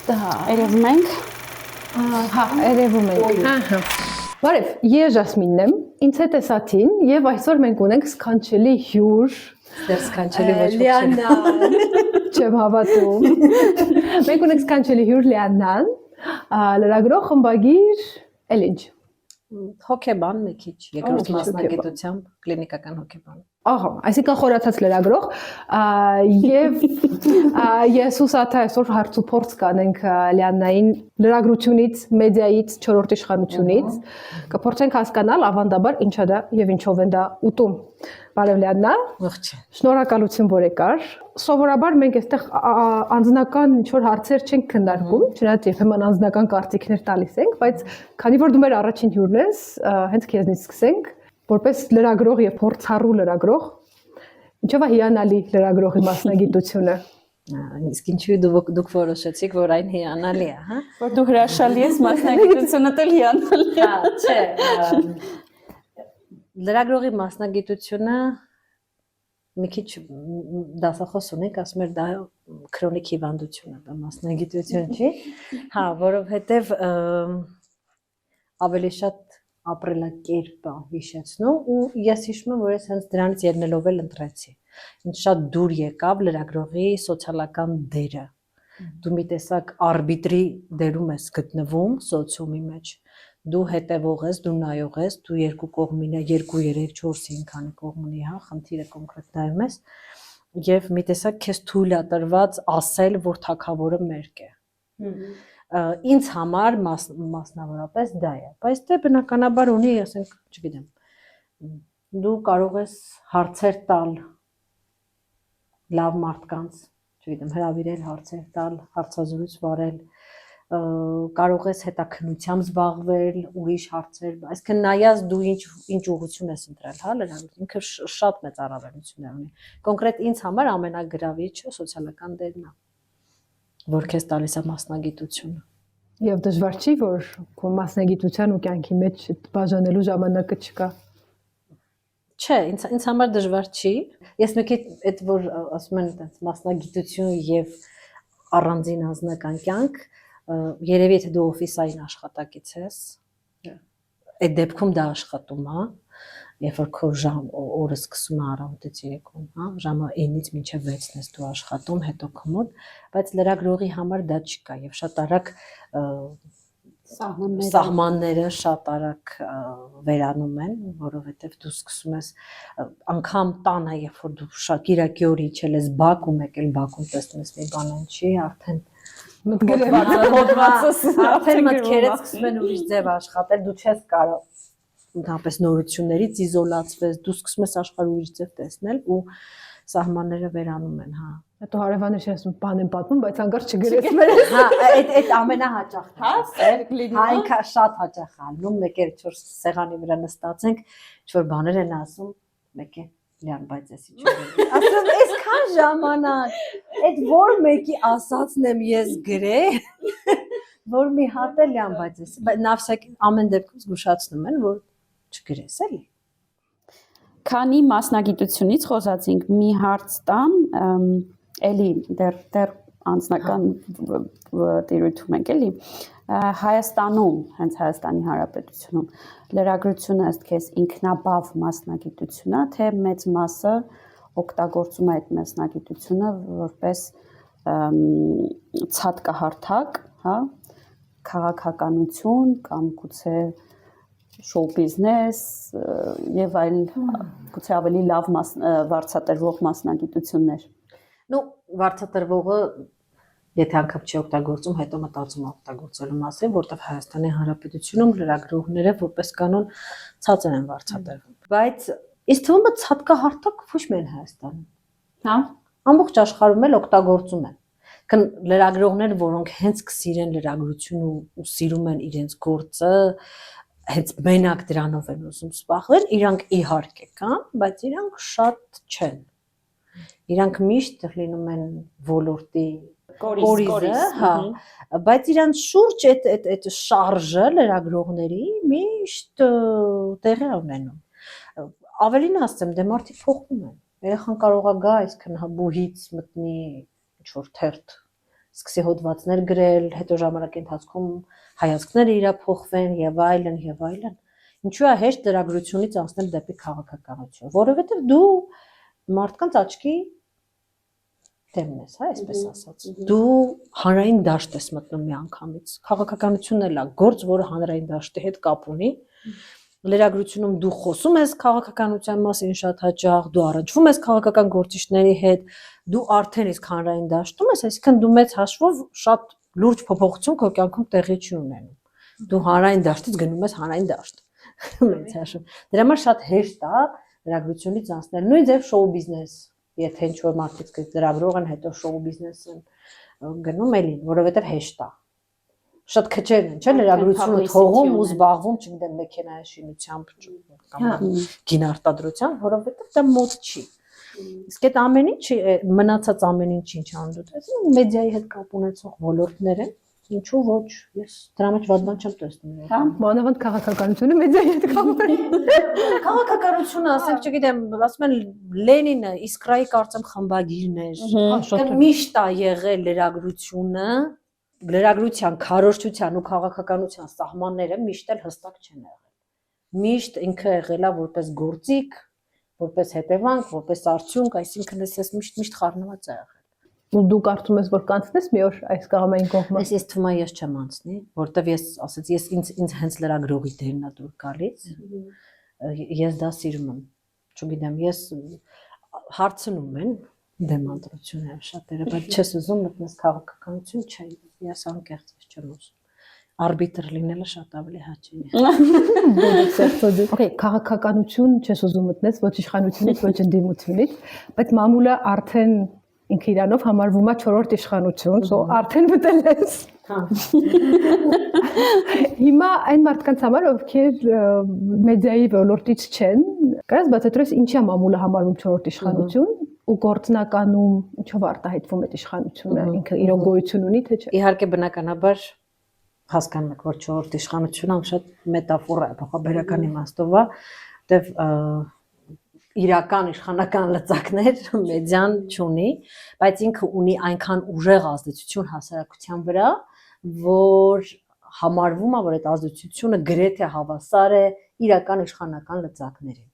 Երևում ենք։ Հա, երևում ենք։ Ահա։ Բարև, ես Ժասմինն եմ, ինձ հետ է Սաթին եւ այսօր մենք ունենք սքանչելի հյուր։ Դեռ սքանչելի ոչ Լիանան։ Չեմ հավատում։ Մենք ունենք սքանչելի հյուր Լիանան, լրագրող, խմբագիր, էլ ինչ։ Հոկեբան մի քիչ, երկրորդ մասնագիտությամբ կլինիկական հոկեբան։ Ահա, այսինքն խորացած լրագրող եւ ես ու Սաթա այսօր հարց ու փորձ կանենք Լիաննային լրագրությունից, մեդիայից, չորրորդ իշխանությունից, կփորձենք հասկանալ ավանդաբար ինչա դա եւ ինչով են դա ուտում։ Բարև Լիաննա։ Ողջույն։ Շնորհակալություն, որ եկար։ Սովորաբար մենք այստեղ անձնական ինչ-որ հարցեր չենք քննարկում, չնայած երբեմն անձնական կարծիքներ տալիս ենք, բայց քանի որ դու մեր առաջին հյուրն ես, հենց քեզնից սկսենք, որպես լրագրող եւ փորձառու լրագրող, ինչով է հիանալի լրագրողի մասնագիտությունը։ Իսկ ինչու դուք որոշեցիք, որ այն հիանալի է, հա? Որ դու հրաշալի ես, մասնագիտությունը էլ հիանալի է։ Հա, չէ։ Լրագրողի մասնագիտությունը մի քիչ դասախոս ունենք, ասում էր դա քրոնիկ հիվանդություն է, դա մասնագիտություն չի։ Հա, որովհետև ավելի շատ ապրելակերպ հիշեցնում ու ես հիշում եմ, որ ես հենց դրանից ելնելով էլ ընտրեցի։ Ինձ շատ դուր եկավ լրագրողի սոցիալական դերը։ Դու մի տեսակ արբիտրի դերում ես գտնվում սոցիումի մեջ։ Դու հետևող ես, դու նայող ես, դու երկու կողմին, 2, 3, 4, 5 քանի կողմ ունի, հա, խնդիրը կոնկրետ նայում ես եւ մի տեսակ քեզ թույլ է տրված ասել, որ թագավորը մերկ է։ Ինձ համար մասնավորապես դա է, բայց դե բնականաբար ունի, ասենք, չգիտեմ, դու կարող ես հարցեր տալ լավ մարդկանց, չգիտեմ, հրավիրել հարցեր տալ, հարցազրույց վարել, կարող ես հետաքննությամբ զբաղվել, ուրիշ հարցեր, այսինքն նայած դու ինչ ուղղություն ես ընտրել, հա, լրագրություն, ինքը շատ մեծ առավելություններ ունի։ Կոնկրետ ինձ համար ամենագրավիչը սոցիալական դերն է, որ քեզ տալիս է մասնագիտությունը։ Եվ դժվար չի, որ քո մասնագիտության ու կյանքի մեջ բաժանելու ժամանակը չկա։ Չէ, ինձ համար դժվար չի։ Ես մի քիչ այդ որ ասում են այդպես մասնագիտություն եւ առանձին անձնական կյանք, երևի եթե դու օֆիսային աշխատակից ես, այդ դեպքում դա աշխատում է, երբ որ քո օրը սկսում է առավոտից երեկոմ, հա, ժամը 9-ից մինչև 6-ն ես դու աշխատում, հետո քմոդ, բայց լրագրողի համար դա չկա եւ շատ արագ սահմանները շատ արագ վերանում են, որովհետև դու սկսում ես անգամ տանը, երբ որ դու շատ կիրակի օր իջել ես Բաքու, եկել Բաքուն տեսնում ես մի բան չի, արդեն մտքերից սկսում են ուրիշ ձև աշխատել, դու չես կարող ընդհանրապես նորություններից իզոլացվես, դու սկսում ես աշխարհը ուրիշ ձև տեսնել ու սահմանները վերանում են, հա։ Հետո հարևանները ասում բան են պատմում, բայց հանկարծ չգրես մեր։ Հա, այդ ամենահաճախն է, հա, ինքը շատ հաճախ է անում, մեկ էլ 4 սեղանի վրա նստած ենք, ինչ-որ բաներ են ասում, մեկ է Լիան, բայց էս ինչ է։ Ասում այսքան ժամանակ, այդ որ մեկի ասածն եմ ես գրել, որ մի հատ է Լիան, բայց էս, նավսակ ամեն դեպքում զգուշացնում են, որ չգրես էլի։ Քանի մասնագիտությունից խոսած ենք, մի հարց տամ, էլի դեռ անձնական տիրույթում ենք, էլի, Հայաստանում, հենց Հայաստանի Հանրապետությունում, լրագրությունը ըստ քեզ ինքնաբավ մասնագիտություն է, թե մեծ մասը օգտագործում է այդ մասնագիտությունը որպես ցատկահարթակ, հա, քաղաքականություն կամ գուցե շոու բիզնես եւ այլ գուցե ավելի լավ վարձատրվող մասնագիտություններ։ Ну, վարձատրվողը եթե անգամ չի օգտագործում, հետո մտածում օգտագործելու մասին, որտեղ Հայաստանի Հանրապետությունում լրագրողները որպես կանոն ցածր են վարձատրվում։ Բայց ինձ թվում է ցատկահարթակ ոչ միայն Հայաստանում։ Հա, ամբողջ աշխարհում էլ օգտագործում են։ Լրագրողներ, որոնք հենց կսիրեն լրագրություն ու սիրում են իրենց գործը, հենց մենակ դրանով են ուզում զբաղվել, իրանք իհարկե կան, բայց իրանք շատ չեն։ Իրանք միշտ լինում են ոլորտի կորիզը, հա, բայց իրանք շուրջ այդ շարժը լրագրողների միշտ տեղի ունենում։ Ավելին ասեմ, դե մարդիկ փոխվում են։ Երեխան կարող է գա, այսքան բուհից մտնի ինչ-որ թերթ սկսի հոդվածներ գրել, հետո ժամանակի ընթացքում հայացքները իրա փոխվեն եւ այլն եւ այլն։ Ինչու է հեշտ լրագրությունից անցնել դեպի քաղաքականություն, որովհետեւ դու մարդկանց աչքի դեմն ես, հա, այսպես ասած։ Դու հանրային դաշտ ես մտնում միանգամից։ Քաղաքականությունն էլ է գործ, որը հանրային դաշտի հետ կապ ունի։ Լրագրությունում դու խոսում ես քաղաքականության մասին շատ հաճախ, դու առնչվում ես քաղաքական գործիչների հետ, դու արդեն իսկ հանրային դաշտում ես, այսինքն դու մեծ հաշվով շատ լուրջ փոփոխություն քո կյանքում տեղի չի ունենում։ Դու հանրային դաշտից գնում ես հանրային դաշտ։ Մեծ հաշվով։ Դրա համար շատ հեշտ է լրագրությունից անցնել, նույն ձև շոու բիզնես։ Եթե ինչ-որ մարդիկ լրագրող են, հետո շոու բիզնես են գնում էլի, որովհետև հեշտ է։ Շատ քչերն են, չէ՞, լրագրությունը թողում ու զբաղվում, չգիտեմ, մեքենայի շինությամբ կամ գինարտադրությամբ, որովհետև դա մոտ չի։ Իսկ այդ ամեն ինչ, մնացած ամեն ինչ անդուտես, մեդիայի հետ կապ ունեցող ոլորտներ են, ինչու ոչ, ես դրա մեջ վատ բան չեմ տեսնում։ Հա, մանավանդ քաղաքականությունը մեդիայի հետ կապ ունի։ Քաղաքականությունը, ասենք, չգիտեմ, ասում են Լենինը, Իսկրայի կարծեմ խմբագիրն էր, միշտ է եղել լրագրությունը, լրագրության, քարոզչության ու քաղաքականության սահմանները միշտ էլ հստակ չեն եղել։ Միշտ ինքը եղել է որպես գործիք, որպես հետևանք, որպես արդյունք, այսինքն էս միշտ խառնված է եղել։ Ու դու կարծում ես, որ կանցնես մի օր այս կողմային կողմը։ Ես թվում է ես չեմ անցնի, որտեվ ես ասացի, ես ինձ հենց լրագրողի դերն է դուր գալիս։ Ես դա սիրում եմ։ Չգիտեմ, ես հարցնում են դեմանտրությունները շատերը, բայց չես ուզում մտնես քաղաքականություն, չէ, ես անկեղծ չեմ ուզում։ Արբիտր լինելը շատ ավելի հաճելի է։ Okay, քաղաքականություն չես ուզում մտնես ոչ իշխանությունից, ոչ ընդդիմությունից, բայց մամուլը արդեն ինքը իրանով համարվում է 4-րդ իշխանություն, so արդեն մտել ես։ Հա։ Հիմա այն մարդկանց համար, ովքեր մեդիայի ոլորտից չեն, կարաս բացատրես ինչի է մամուլը համարվում 4-րդ իշխանություն ու գործնականում ինչով արտահայտվում այդ իշխանությունը, ինքը իր գոյություն ունի թե չէ։ Իհարկե բնականաբար հասկանում եք, որ 4-րդ իշխանությունը շատ մետաֆորա է, փոխաբերական իմաստով է, որտեվ իրական իշխանական լծակներ մեդիան չունի, բայց ինքը ունի այնքան ուժեղ ազդեցություն հասարակության վրա, որ համարվում է, որ այդ ազդեցությունը գրեթե հավասար է իրական իշխանական լծակներին։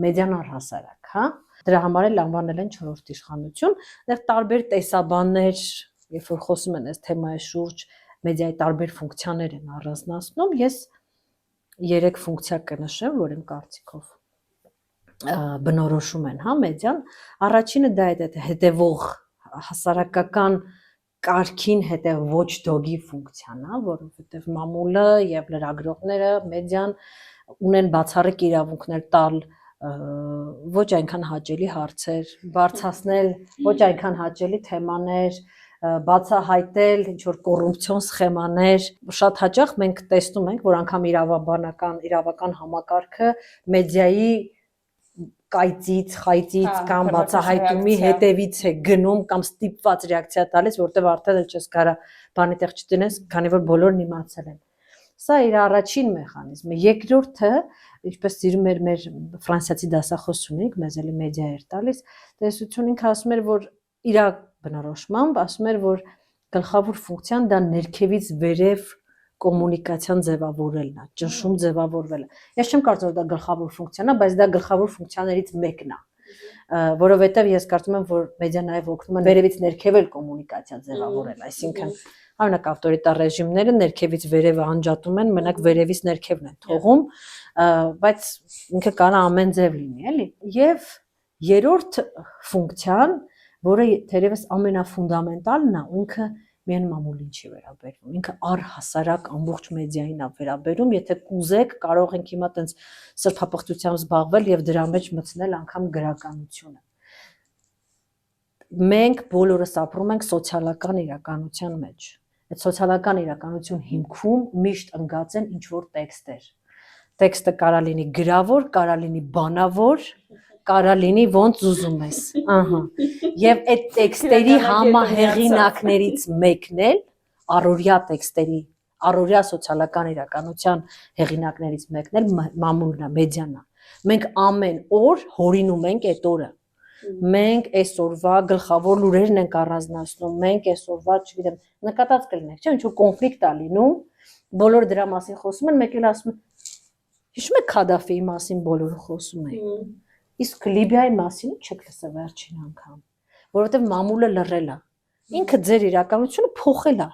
Մեդիան առհասարակ, հա։ Դրա համար էլ անվանել են 4-րդ իշխանություն, այդտեղ տարբեր տեսաբաններ, երբ որ խոսում են այս թեմայի շուրջ, մեդիայի տարբեր ֆունկցիաներ են առանձնացնում, ես 3 ֆունկցիա կնշեմ, որ իմ կարծիքով բնորոշում են, հա, մեդիան։ Առաջինը դա է հետևող հասարակական կարգին հետևող դոգի ֆունկցիան, հա, որովհետև մամուլը եւ լրագրողները, մեդիան ունեն բացառիկ իրավունքներ տալ ոչ այնքան հաճելի հարցեր, բարձրացնել ոչ այնքան հաճելի թեմաներ, բացահայտել ինչ որ կոռուպցիոն սխեմաներ։ Շատ հաճախ մենք տեսնում ենք, որ անգամ իրավական համակարգը մեդիայի կայծից, խայծից կամ բացահայտումի հետևից է գնում կամ ստիպված ռեակցիա տալիս, որտեղ արդեն չես կարա բանի տեղ չտնես, քանի որ բոլորն իմացել են։ Սա իր առաջին մեխանիզմը։ Երկրորդը, ինչպես սիրում էր մեր ֆրանսիացի դասախոս ունենք, մեզ էլի մեդիա էր տալիս, տեսություն ինքը ասում էր, որ իր բնորոշմամբ ասում էր, որ գլխավոր ֆունկցիան դա ներքևից վերև կոմունիկացիան ձևավորելն է, ճնշում ձևավորվելը։ Ես չեմ կարծում, որ դա գլխավոր ֆունկցիան է, բայց դա գլխավոր ֆունկցիաներից մեկն է, որովհետև ես կարծում եմ, որ մեդիան նաև օգնում են վերևից ներքև էլ կոմունիկացիա ձևավորել, այսինքն օրինակ ավտորիտար ռեժիմները ներքևից վերևը անջատում են, մենակ վերևից ներքևն են թողում, բայց ինքը կարա ամեն ձև լինի, էլի։ Եվ երրորդ ֆունկցիան, որը թերևս ամենաֆունդամենտալն է, ինքը միայն մամուլին չի վերաբերվում, ինքը առհասարակ ամբողջ մեդիային է վերաբերում, եթե կուզեք, կարող ենք հիմա տենց սրբապղծությամբ զբաղվել եւ դրա մեջ մտցնել անգամ գրականությունը։ Մենք բոլորս ապրում ենք սոցիալական իրականության մեջ։ Այդ սոցիալական իրականություն հիմքում միշտ ընկած են ինչ որ տեքստեր։ Տեքստը կարա լինի գրավոր, կարա լինի բանավոր, կարա լինի ոնց ուզում ես, ահա։ Եվ այդ տեքստերի համահեղինակներից մեկն էլ առօրյա տեքստերի, առօրյա սոցիալական իրականության հեղինակներից մեկն էլ մամուլն է, մեդիան է։ Մենք ամեն օր հորինում ենք այդ օրը։ Մենք այսօրվա գլխավոր լուրերն ենք առանձնացնում, մենք այսօրվա, չգիտեմ, նկատած կլինեք, չէ՞, ինչու կոնֆլիկտ է լինում, բոլորը դրա մասին խոսում են, մեկ էլ ասում են, հիշում եք Քադաֆիի մասին բոլորը խոսում էին։ Իսկ Լիբիայի մասին չեք լսել վերջին անգամ, որովհետև մամուլը լռել է։ Ինքը ձեր իրականությունը փոխել է։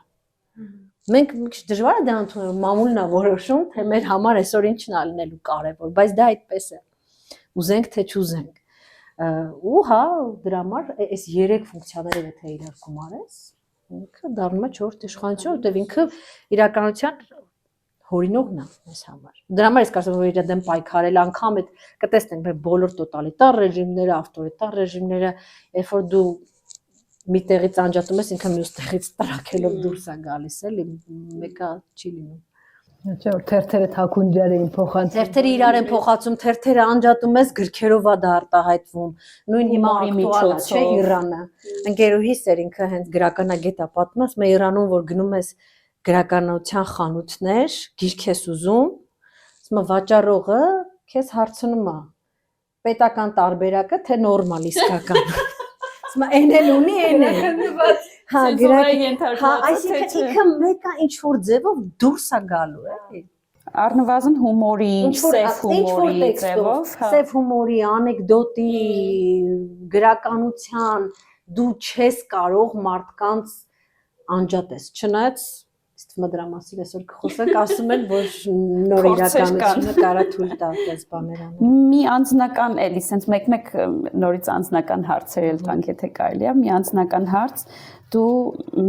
Մենք դժվար է դա ընդունել, մամուլն է որոշում, թե մեր համար այսօր ինչն է լինելու կարևոր, բայց դա այդպես է։ Ուզենք թե չուզենք։ Ու հա, դրա համար այս 3 ֆունկցիաները եթե իրար գումարես, ինքը դառնում է 4 իշխանություն, որտեղ ինքը իրականության հորինողն է մեզ համար։ Դրա համար ես կարծում եմ, որ իր դեմ պայքարել անգամ այդ կտեսնենք մեր բոլոր տոտալիտար ռեժիմները, ավտորիտար ռեժիմները, երբ որ դու մի տեղից անջատում ես, ինքը մյուս տեղից տրաքելով դուրս է գալիս, էլի մեկը չի լինում։ Չէ՞ որ թերթերը թաքուն ջար էին փոխանցում։ Թերթերը իրար են փոխացում, թերթերը անջատում ես, գրքերով է դա արտահայտվում։ Նույն հիմա ակտուալ է, չէ՞, Իրանը։ Ընկերուհիս էր ինքը հենց գրականագետ է պատմում, ասում է Իրանում որ գնում ես գրականության խանութներ, գիրք ես ուզում, ասում է վաճառողը քեզ հարցնում է պետական տարբերակը թե նորմալ իսկական։ Ասում է այն էլ ունի, այն էլ։ Հա, այսինքն ինքը մեկը ինչ որ ձևով դուրս է գալու, էլի։ Առնվազն հումորի, սև հումորի ձևով, սև հումորի, անեկդոտի, գրականության, դու չես կարող մարդկանց անջատես, չնայած Ստվա դրա մասին այսօր կխոսենք, ասում են, որ նոր իրականությունը կարա թույլ տա այդպես բաներ անել։ Մի անձնական էլի, sense մեկ-մեկ նորից անձնական հարցեր էլ տանք, եթե կարելի է, մի անձնական հարց, դու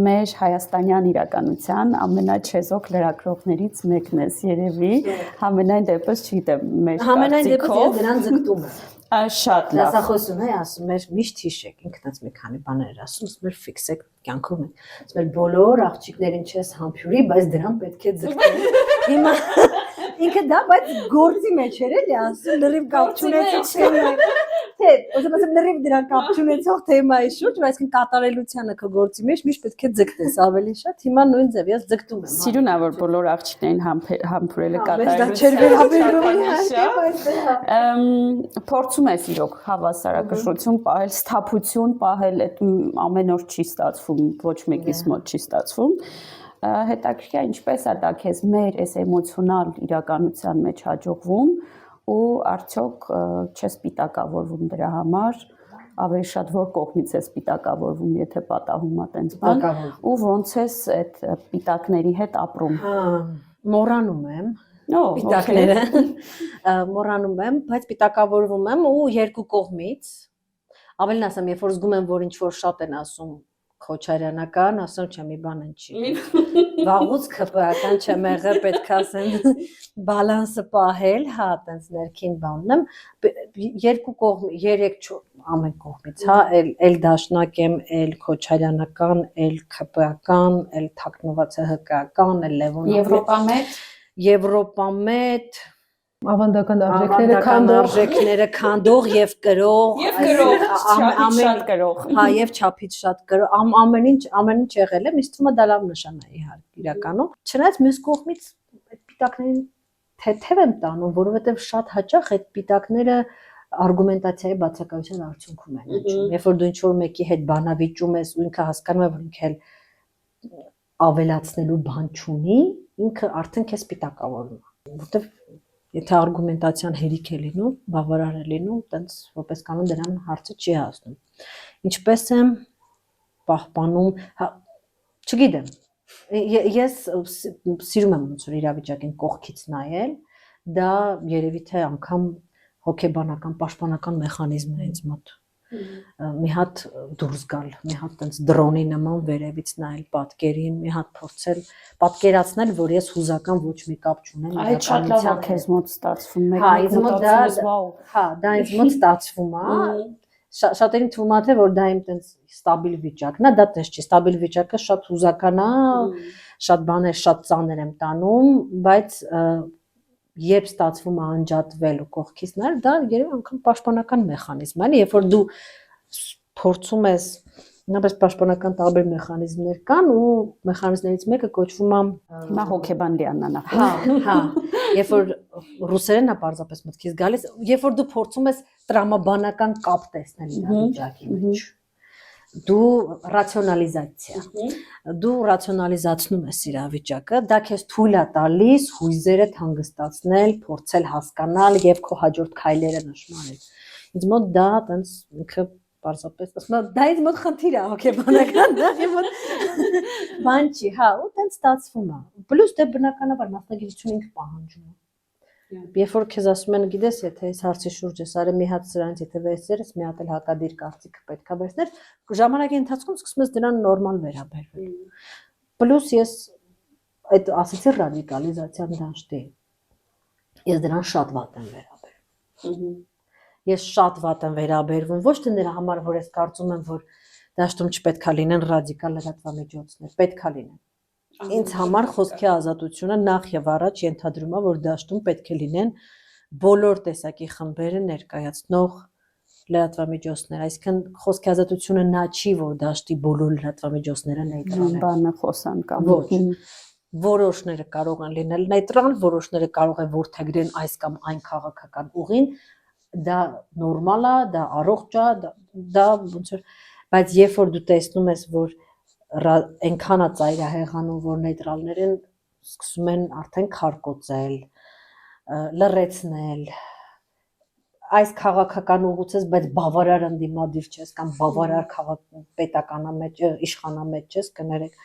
մեր հայաստանյան իրականության ամենաչեզոք լրագրողներից մեկն ես, երևի, համենայն դեպս չգիտեմ, մեր կարծիքով։ Համենայն դեպս ես դրան ձգտում եմ։ Շատ լավ։ Դասախոսում է ասում էր միշտ հիշեք, ինքնից մի քանի բաներ ասում, ասում էր ֆիքսեք կյանքում եք։ Ասում էր բոլոր աղջիկներին չես համբյուրի, բայց դրան պետք է ձգտել։ Հիմա ինքը դա բայց գործի մեջ էր էլի ասում լրիվ կապ չունեցող թեմա։ Թե ուսում ասեմ լրիվ դրան կապ չունեցող թեմայի շուրջ, բայց քան կատարելությանը քո գործի մեջ միշտ պետք է ձգտես ավելի շատ։ Հիմա նույն ձև ես ձգտում եմ։ Սիրուն է որ բոլոր աղջիկներին համբուրելը կատարելություն։ Փորձում ես իրոք հավասարակշռություն պահել, սթափություն պահել, այդ ամեն օր չի ստացվում, ոչ մեկիս մոտ չի ստացվում։ Հետաքրքիր է ինչպես է դա քեզ մեր այս էմոցիոնալ իրականության մեջ հաջողվում ու արդյոք չես պիտակավորվում դրա համար, ավելի շատ որ կողմից ես պիտակավորվում, եթե պատահում է տենց բան, ու ոնց ես այդ պիտակների հետ ապրում։ Մոռանում եմ պիտակները, մոռանում եմ, բայց պիտակավորվում եմ ու երկու կողմից, ավելին ասեմ, երբ որ զգում եմ, որ ինչ որ շատ են ասում Քոչարյանական, ասում չեմ մի բան չի։ Վաղուց ԿՊ-ական չեմ եղել, պետք է ասեմ բալանսը պահել, հա, տենց ներքին բանն եմ, երկու կողմ, 3-4 ամեն կողմից, հա, էլ դաշնակ եմ, էլ Քոչարյանական, էլ ԿՊ-ական, էլ թաքնված ՀԿ-ական, էլ Լևոնովի, Եվրոպամետ, ավանդական արժեքները քանդող եւ կրող շատ կրող հա եւ չափից շատ կրող ամեն ինչ եղել է ինձ թվում է դա լավ նշան է իհարկե իրականում չնայած մյուս կողմից այդ պիտակներին թեթև եմ տանում որովհետեւ շատ հաճախ այդ պիտակները արգումենտացիայի բացակայության արդյունքում են աճում երբ որ դու ինչ որ մեկի հետ բանավիճում ես ու ինքը հասկանում է որ ինքը ավելացնելու բան չունի ինքը արդեն քեզ պիտակավորում է որովհետեւ Եթե արգումենտացիան հերիք է լինում, բավարար է լինում, տենց որպես կանոն դրան հարցը չի հասնում։ Ինչպես եմ պահպանում, չգիտեմ, ես սիրում եմ ոնց որ իրավիճակին կողքից նայել, դա երևի թե անգամ հոգեբանական, պաշտպանական մեխանիզմ է ինձ մոտ։ Մի հատ դուրս գալ, մի հատ տենց դրոնի նման վերևից նայել պատկերին, մի հատ փորձել պատկերացնել, որ ես հուզական ոչ մի կապ չունեմ այդ շատ լավ է քեզ մոտ ստացվում հա, դա ինձ մոտ ստացվում է շատերին թվում է թե որ դա իմ տենց ստաբիլ վիճակն է, դա տես չի, ստաբիլ վիճակը շատ հուզական է, շատ բաներ, շատ ծանր եմ տանում, բայց երբ ստացվում է անջատվել ու կողքից նայել, դա երևի անգամ պաշտպանական մեխանիզմ է, երբ որ դու փորձում ես, նույնպես պաշտպանական տարբեր մեխանիզմներ կան ու մեխանիզմներից մեկը կոչվում է հիմա հոգեբան լիանանա։ Հա, երբ որ ռուսերենն է պարզապես մտքից գալիս, երբ որ դու փորձում ես տրամաբանական կապ տեսնել իրավիճակի մեջ, դու ռացիոնալիզացնում ես իրավիճակը, դա քեզ թույլ է տալիս հույզերդ հանգստացնել, փորձել հասկանալ եւ քո հաջորդ քայլերը նշмарել։ Ինձ մոտ դա տենց ինքը պարզապես ասում եմ, դա ինձ մոտ խնդիր է հոգեբանական, դա իմ մոտ բան չի, հա, ու տենց ստացվում է։ Պլյուս դե բնականաբար մասնագիտություն ինքը պահանջում է։ Երբ որ քեզ ասում են, գիտես, եթե այս հարցի շուրջ ես արել մի հատ սրանից, եթե վերցրես, մի հատ էլ հակադիր կարծիք պետքա վերցներ, ժամանակի ընթացքում սկսում ես դրան նորմալ վերաբերվել։ Պլյուս ես այդ ասեցի ռադիկալիզացիան դաշտի։ Ես դրան շատ վատ եմ վերաբերվում։ Ես շատ վատ եմ վերաբերվում, ոչ թե նրա համար, որ ես կարծում եմ, որ դաշտում չպետքա լինեն ռադիկալ լրատվամիջոցներ, պետքա լինեն։ Ինձ համար խոսքի ազատությունը նախ եւ առաջ ենթադրում է, որ դաշտում պետք է լինեն բոլոր տեսակի խմբերը ներկայացնող լրատվամիջոցներ, այսինքն խոսքի ազատությունը նա չի, որ դաշտի բոլոր լրատվամիջոցները նեյտրալ են։ Բանը խոսան կամ ոչ։ Որոշները կարող են լինել նեյտրալ, որոշները կարող են որդեգրեն այս կամ այն քաղաքական ուղին, դա նորմալ է, դա առողջ է, դա ոնց որ, բայց երբ որ դու տեսնում ես, որ այնքան է ծայրահեղանում, որ նեյտրալներ են սկսում են արդեն քարկոծել, լռեցնել, այս քաղաքական ուղուց ես, բայց բավարար ընդդիմադիր չես կամ բավարար պետականամեջ, իշխանամեջ չես, կներեք,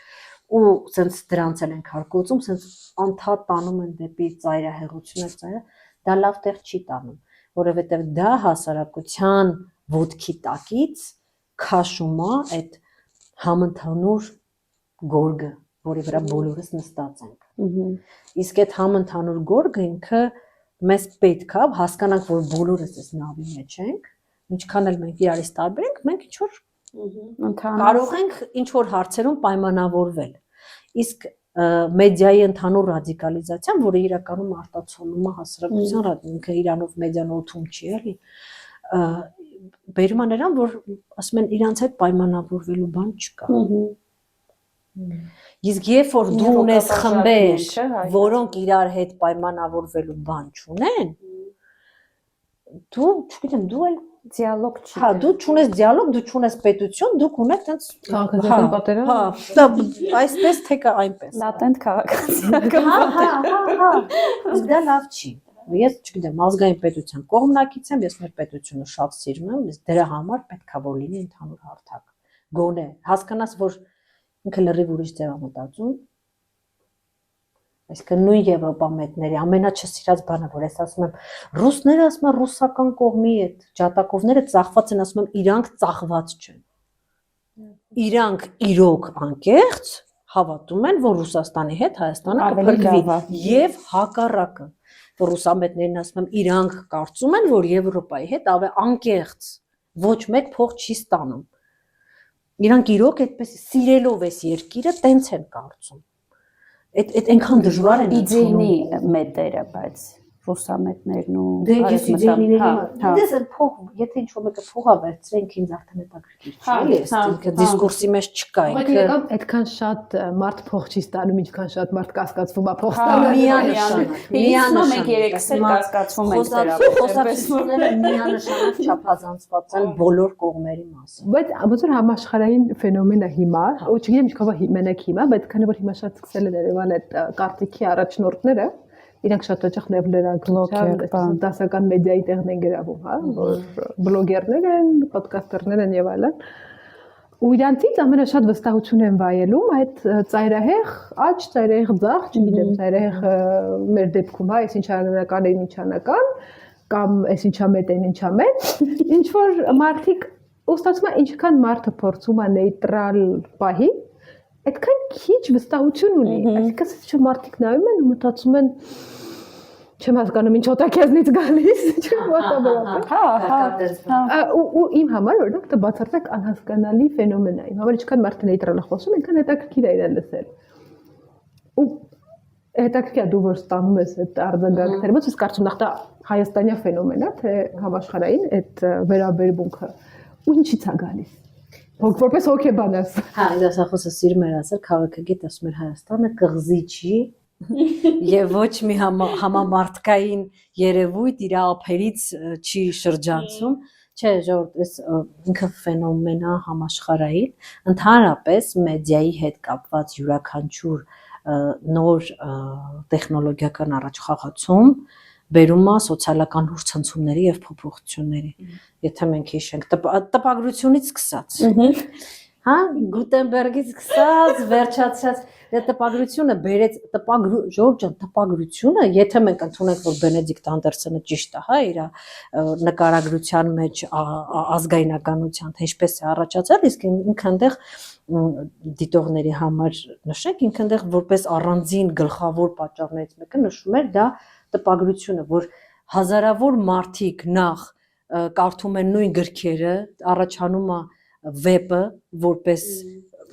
ու սենց դրանց էլ են քարկոծում, սենց անդադ տանում են դեպի ծայրահեղությունը, դա լավ տեղ չի տանում, որովհետև դա հասարակության ոտքի տակից քաշում է այդ համընդհանուր գորգը, որի վրա բոլորս նստած ենք։ Իսկ այդ համընդհանուր գորգը ինքը մեզ պետք է հասկանանք, որ բոլորս այս նավի մեջ ենք, ինչքան էլ մենք իրարից տարբեր ենք, մենք ինչ-որ կարող ենք ինչ-որ հարցերում պայմանավորվել։ Իսկ մեդիայի ընդհանուր ռադիկալիզացիան, որը իրականում արտացոլում է հասարակության, ինքը իրանով մեդիան օթում չի, էլի, բերում է նրան, որ ասում են իրանց հետ պայմանավորվելու բան չկա։ Իսկ երբ որ դու ունես խմբեր, որոնք իրար հետ պայմանավորվելու բան չունեն, դու, չգիտեմ, դու էլ դիալոգ չի։ Հա, դու չունես դիալոգ, դու չունես պետություն, դուք ունեք տենց քաղաքացիական պատերազմ։ Հա, դա այսպես թե կա այնպես։ Լատենտ քաղաքացիական։ Հա։ Իսկ դա լավ չի։ Ես չգիտեմ, ազգային պետության կողմնակից եմ, ես մեր պետությունը շատ սիրում եմ, իսկ դրա համար պետքա որ լինի ընդհանուր հարթակ։ Գոնե, հասկանաս, որ ինքը լրիվ ուրիշ ձև է մտածում։ Այսինքն նույն Եվրոպամետների ամենաչսիրած բանը, որ ես ասում եմ, ռուսները ասում են ռուսական կողմի այդ ջատակովները ծախված են, ասում եմ, իրանք ծախված չեն։ Իրանք իրոք անկեղծ հավատում են, որ Ռուսաստանի հետ Հայաստանը կփրկվի եւ հակառակը, որ ռուսամետներն ասում են, իրանք կարծում են, որ Եվրոպայի հետ անկեղծ ոչ մեկ փող չի ստանում։ Իրանք իրոք այդպես սիրելով էս երկիրը տենց են կարծում։ Այդ այնքան դժվար են իդեյնի մետերը, բայց ռուսամետներն ու դες փող, եթե ինչ-որ մեկը փողա վերցրենք, ինձ արդեն հետաքրքիր չի, էլի, ինքը դիսկուրսի մեջ չկա, ինքը այդքան շատ մարդ փող չի ստանում, ինչքան շատ մարդ կասկածվում է փող ստանալու։ Միանշանակ մենք երեքս էլ կասկածվում ենք դրա խոսակցությունները միանշանակ չափազանցված են բոլոր կողմերի մասին։ Բայց ոնց որ համաշխարհային ֆենոմեն է հիմա, ու չգիտեմ ինչքան մենակ հիմա, բայց քանի որ հիմա շատ սկսել են Երևան այդ կարտիքի առաջնորդները, իրանք շատ հաճախ նեվլերագլոկեր, դասական մեդիայի տեղն են գրավում, հա, որ բլոգերներ են, ոդկասթերներ են եւ այլն։ Ու իրանցից ամենաշատ վստահություն են վայելում այդ ծայրահեղ աճ, ծայրահեղ ձախ, չգիտեմ, ծայրահեղ մեր դեպքում, հա, այս ինչա անական են, ինչա անական, կամ այս ինչա մետ են, ինչա մետ, ինչ որ մարդիկ ու ստացվում է ինչքան մարդը փորձում է նեյտրալ պահի, այդքան քիչ վստահություն ունի, այսինքն ինչ մարդիկ նայում են ու մտածում են չեմ հասկանում ինչ օտա քեզնից գալիս, չեմ ոտաբերապես։ Ու իմ համար օրինակ դա բացարձակ անհասկանալի ֆենոմեն է։ Իմ համար ինչքան մարդը նեյտրալ է խոսում, այնքան հետաքրքիր է իրեն լսել։ Ու հետաքրքիր է դու որ ստանում ես այդ արձագանքները, ոնց ես կարծում նախ դա հայաստանյան ֆենոմեն է, թե համաշխարհային այդ վերաբերմունքը ու ինչից է գալիս։ Որպես հոգեբան ես։ Հա, դասախոսը սիրում էր ասել, քաղաքագետ ասում էր Հայաստանը կղզի չի, եւ ոչ մի համամարտկային երևույթ իր ափերից չի շրջանցում, չէ, ժողովուրդ, այս ինքը ֆենոմեն է համաշխարհային, ընդհանրապես մեդիայի հետ կապված յուրաքանչյուր նոր տեխնոլոգիական առաջխաղացում բերում է սոցիալական լուրցնցումների եւ փոփոխությունների։ Եթե մենք հիշենք տպագրությունից սկսած, հա, Գուտենբերգից սկսած, վերջացած տպագրությունը բերեց Ժորժ ջան, տպագրությունը, եթե մենք ընդունենք, որ Բենեդիկտ Անդերսոնը ճիշտ է, հա, իր նկարագրության մեջ ազգայնականության, թե ինչպես է առաջացել, իսկ ինքը այնտեղ դիտողների համար նշենք, ինքը այնտեղ որպես առանձին գլխավոր պատճառներից մեկը նշում էր դա տպագրությունը, որ հազարավոր մարդիկ նախ կարդում են նույն գրքերը, առաջանում է վեպը որպես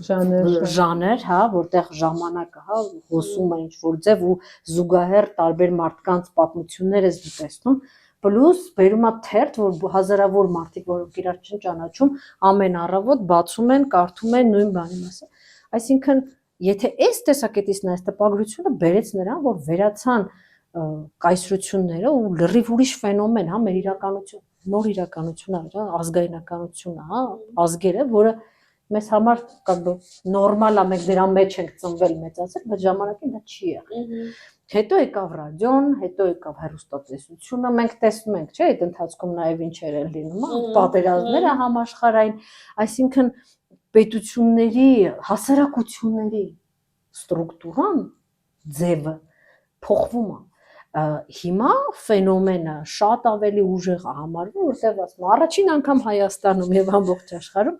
ժանր, հա, որտեղ ժամանակը, հա, հոսում է ինչ-որ ձև ու զուգահեռ տարբեր մարդկանց պատմություններ ես դու տեսնում, պլյուս բերում է թերթ, որ հազարավոր մարդիկ, որոնք իրար չեն ճանաչում, ամեն առավոտ բացում են, կարդում են նույն բանի մասը։ Այսինքն, եթե այս տեսակետից նայես տպագրությունը բերեց նրան, որ վերացան կայսրությունները ու լրիվ ուրիշ ֆենոմեն, հա, մեր իրականություն, նոր իրականություն է, ազգայնականություն է, հա, ազգերը, որը մեզ համար նորմալ է, մենք դրա մեջ ենք ծնվել, մեծացել, բայց ժամանակին դա չի եղել։ Հետո եկավ ռադիոն, հետո եկավ հեռուստատեսությունը, մենք տեսնում ենք, չէ, այդ ընթացքում նաև ինչեր են լինում, պատերազմները համաշխարհային, այսինքն պետությունների, հասարակությունների ստրուկտուրան, ձևը փոխվում է։ Հիմա ֆենոմենը շատ ավելի ուժեղ է համարվում, որտեղ ասում առաջին անգամ Հայաստանում եւ ամբողջ աշխարհում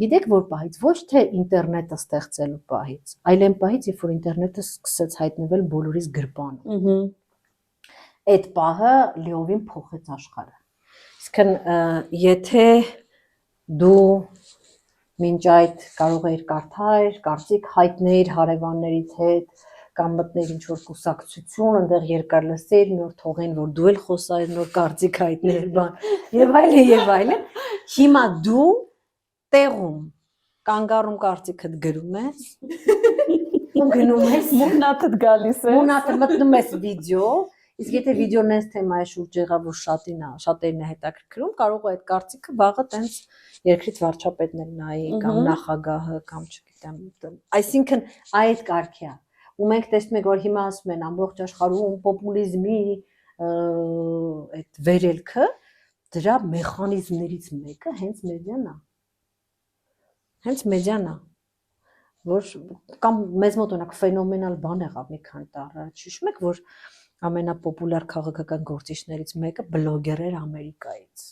գիտեք որ պահից ոչ թե ինտերնետը ստեղծելու պահից, այլ այն պահից, երբ որ ինտերնետը սկսեց հայտնվել բոլորիս գրպանը։ Այդ պահը լիովին փոխեց աշխարհը։ Իսկն եթե դու մինչ այդ կարող էիր կարդալ, կարծիք հայտնել հարևաններիդ հետ կամ մտներ ինչ-որ կուսակցություն, այնտեղ երկար լսել, մի օր թողեն, որ դու էլ խոսայր, նոր կարծիք հայտներ, բան, եւ այլն, հիմա դու տեղում կանգառում կարծիքդ գրում ես, ու գնում ես, մունատդ գալիս է, մունատը մտնում ես վիդեո, իսկ եթե վիդեոն այս թեմայի շուրջ եղավ, որ շատերին է հետաքրքրում, կարող է այդ կարծիքը վաղը տենց երկրից վարչապետն էլ նայի, կամ նախագահը, կամ չգիտեմ, այսինքն այդ կարգի է։ Ու մենք տեսնում ենք, որ հիմա ասում են ամբողջ աշխարհում պոպուլիզմի այդ վերելքը դրա մեխանիզմներից մեկը հենց մեդիան է։ Հենց մեդիան է, որ կամ մեզ մոտ օրինակ ֆենոմենալ բան եղավ մի քանի տարի առաջ, հիշում եք, որ ամենապոպուլյար քաղաքական գործիչներից մեկը բլոգեր էր Ամերիկայից։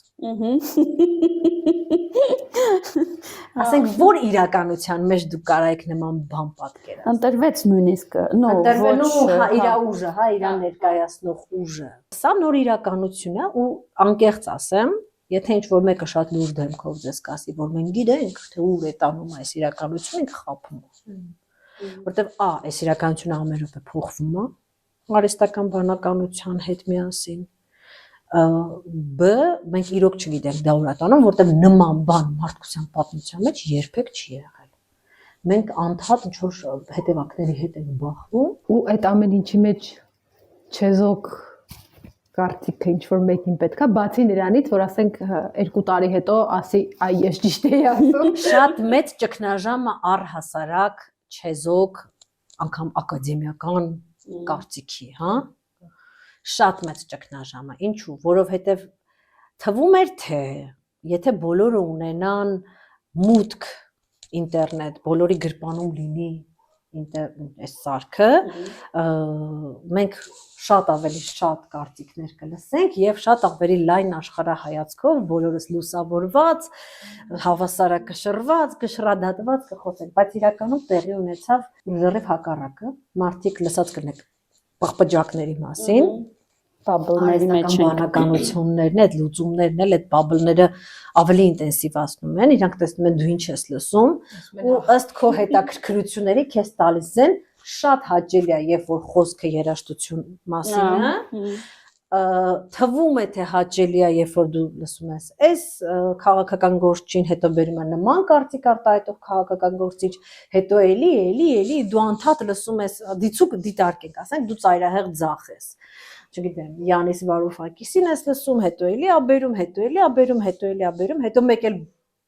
Ասենք, որ իրականության մեջ դու կարայիք նման բան պատկերացնել։ Ընտրվեց նույնիսկ, ընտրվելու իր ուժը, հա, իր ներկայացնող ուժը։ Սա նոր իրականություն է ու անկեղծ ասեմ, եթե ինչ-որ մեկը շատ լուրջ դեմքով ձեզ կասի, որ մենք գիտենք, թե ուր է տանում այս իրականությունը, ինքը խաբում է։ Որտեվ այս իրականությունը ամեն րոպե փոխվում է, արհեստական բանականության հետ միասին, մենք իրոք չգիտենք դա ուր է տանում, որտեղ նման բան մարդկության պատմության մեջ երբեք չի եղել։ Մենք անդադ ինչ-որ հետևանքների հետ ենք բախվում ու այդ ամեն ինչի մեջ չեզոք կարծիքը ինչ-որ մեկին պետքա, բացի նրանից, որ ասենք 2 տարի հետո ասի, այ ես ճիշտ էի ասում։ Շատ մեծ ճգնաժամը առհասարակ չեզոք, անգամ ակադեմիական կարծիքի, հա, շատ մեծ ճգնաժամ է, ինչու, որովհետև թվում էր, թե եթե բոլորը ունենան մուտք ինտերնետ, բոլորի գրպանում լինի այս սարքը, մենք շատ ավելի շատ կարծիքներ կլսենք եւ շատ ավելի լայն աշխարհայացքով, բոլորս լուսավորված, հավասարակշռված, կշռադատված կխոսենք, բայց իրականում տեղի ունեցավ լրիվ հակառակը, մարդիկ լսած կլինեք պղպջակների մասին, բաբլների մեջ են բանականություններն, այդ լուծումներն էլ այդ բաբլները ավելի ինտենսիվացնում են, իրանք տեսնում են դու ինչ ես լսում ու ըստ քո հետաքրքրությունների քեզ տալիս են շատ հաճելի է, երբ որ խոսքը երաժշտություն մասին է, թվում է թե հաճելի է, երբ որ դու լսում ես այս քաղաքական գործին, հետո բերում է նման կարծիք արտահայտող քաղաքական գործիչ, հետո էլի դու անդադ լսում ես դիցուկ դիտարկենք, ասենք դու ծայրահեղ ձախ ես։ Չգիտեմ, Յանիս Վարուֆակիսին ես լսում, հետո էլի աբերում, հետո մեկ էլ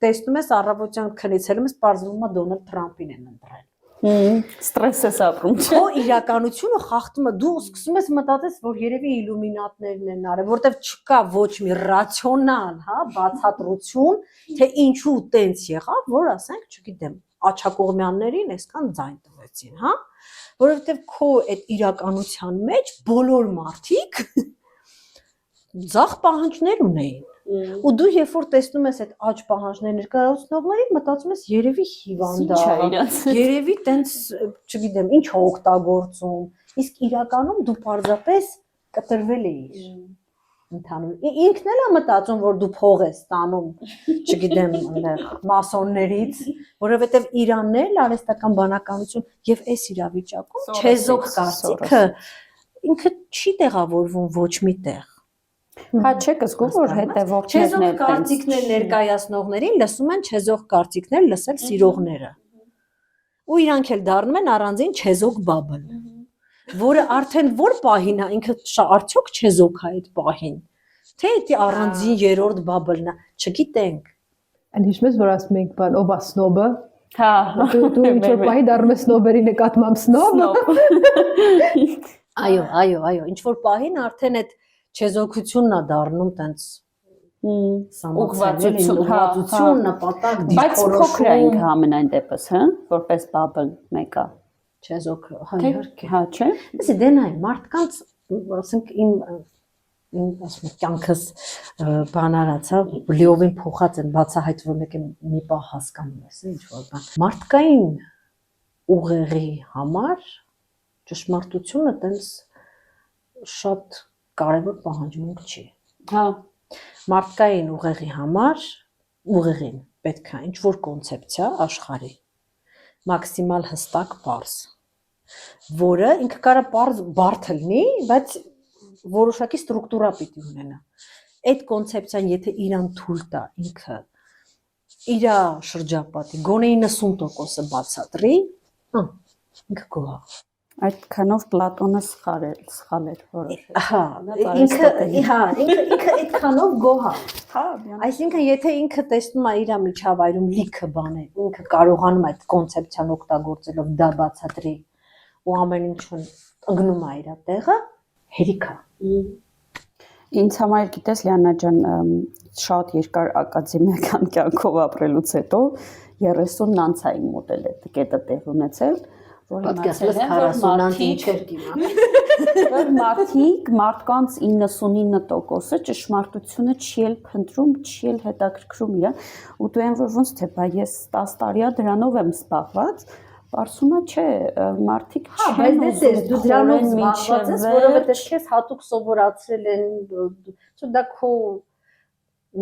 տեսնում ես առավոտյան քնից ելում ես, պարզվում է Դոնալդ Թրամփին են ընտրել։ Ստրես ես ապրում, չէ՞։ Քո իրականությունը խախտում է, դու սկսում ես մտածես, որ երևի իլյումինատներն են արել, որտեվ չկա ոչ մի ռացիոնալ, հա, բացատրություն, թե ինչու տենց եղավ, որ ասենք, չգիտեմ, Աչակողմյաններին այսքան ձայն տվեցին, հա, որովհետև քո այդ իրականության մեջ բոլոր մարդիկ ձախ պահանջներ ունեին։ Ու դու երբ որ տեսնում ես այդ աճ պահանջներ ներկայացնողներին, մտածում ես երևի հիվանդ է, երևի տենց, չգիտեմ, ինչ է օգտագործում, իսկ իրականում դու պարզապես կտրվել էիր ընդհանուր։ Ինքն էլ է մտածում, որ դու փող ես ստանում, չգիտեմ, այնտեղ մասոններից, որովհետև Իրանն էլ արհեստական բանականություն եւ այս իրավիճակում չեզոք կարծիքը ինքը չի տեղավորվում ոչ մի տեղ։ Հա չէ, կզգում որ հետևողներն են կարծիքներ ներկայացնողներին լսում են չեզոք կարծիքներ լսել սիրողները։ Ու իրանք էլ դառնում են առանձին չեզոք բաբլ, որը արդեն որ պահին է, ինքը արդյոք չեզոք է այդ պահին։ Թե դա առանձին երրորդ բաբլն է, չգիտենք։ Այն հիշում ես, որ ասում ենք, բան, ով է սնոբը։ Հա, դու ինչ-որ պահի դառնում ես սնոբերի նկատմամբ սնոբ։ Այո, ինչ որ պահին արդեն այդ չեզոքությունն է դառնում տենց ուղղվածություն, նպատակ, դիրքորոշում։ Բայց փոքր է ինքը ամենայն դեպս, հա, որպես բաբլ մեկը։ Չեզոք, հա, իհարկե։ Հա, չէ։ Ասի դենայ մարդկանց, ասենք իմ ասում կյանքս բանարացա, լիովին փոխած են, բացահայտվում եք մի պահ հասկանում ես, ինչ որ բան։ Մարդկային ուղեղի համար ճշմարտությունը տենց շատ կարևոր պահանջմունք չի։ Հա, մարդկային ուղեղի համար ուղեղին պետք է ինչ որ կոնցեպցիա աշխարհի մաքսիմալ հստակ բարձ, որը ինքը կարա բարդ լինի, բայց որոշակի ստրուկտուրա պիտի ունենա։ Այդ կոնցեպցիան եթե իրան թույլ տա ինքը իր շրջապատի գոնե 90%-ը բացատրի, ինքը գոհ է։ Այդքանով Պլատոնը սխալ էր որոշել։ Հա, ինքը այդքանով գոհ է։ Հա, Այսինքն եթե ինքը տեսնում է իր միջավայրում լիքը բաներ, ինքը կարողանում է այդ կոնցեպցիան օգտագործելով դա բացատրի ու ամեն ինչն ընկնում է իր տեղը, հերիք է։ Ինձ համար գիտես Լիանա ջան, շատ երկար ակադեմիական կյանքով ապրելուց հետո 30-ն անցային մոդել է կետը տեղ ունեցել, որ պատկասես 40-ն ինչեր դիմա։ Որ մարդկանց 99%-ը ճշմարտությունը չի էլ փնտրում, չի էլ հետաքրքրում իրան, ու դու այն որ ոնց թե բա ես 10 տարի դրանով եմ զբաղված, Պարսումը չէ, մարդիկ չեն բայց դες դու դրանով զբաղված ես, որովհետև քեզ հատուկ սովորացրել են, չէ՞ դա քո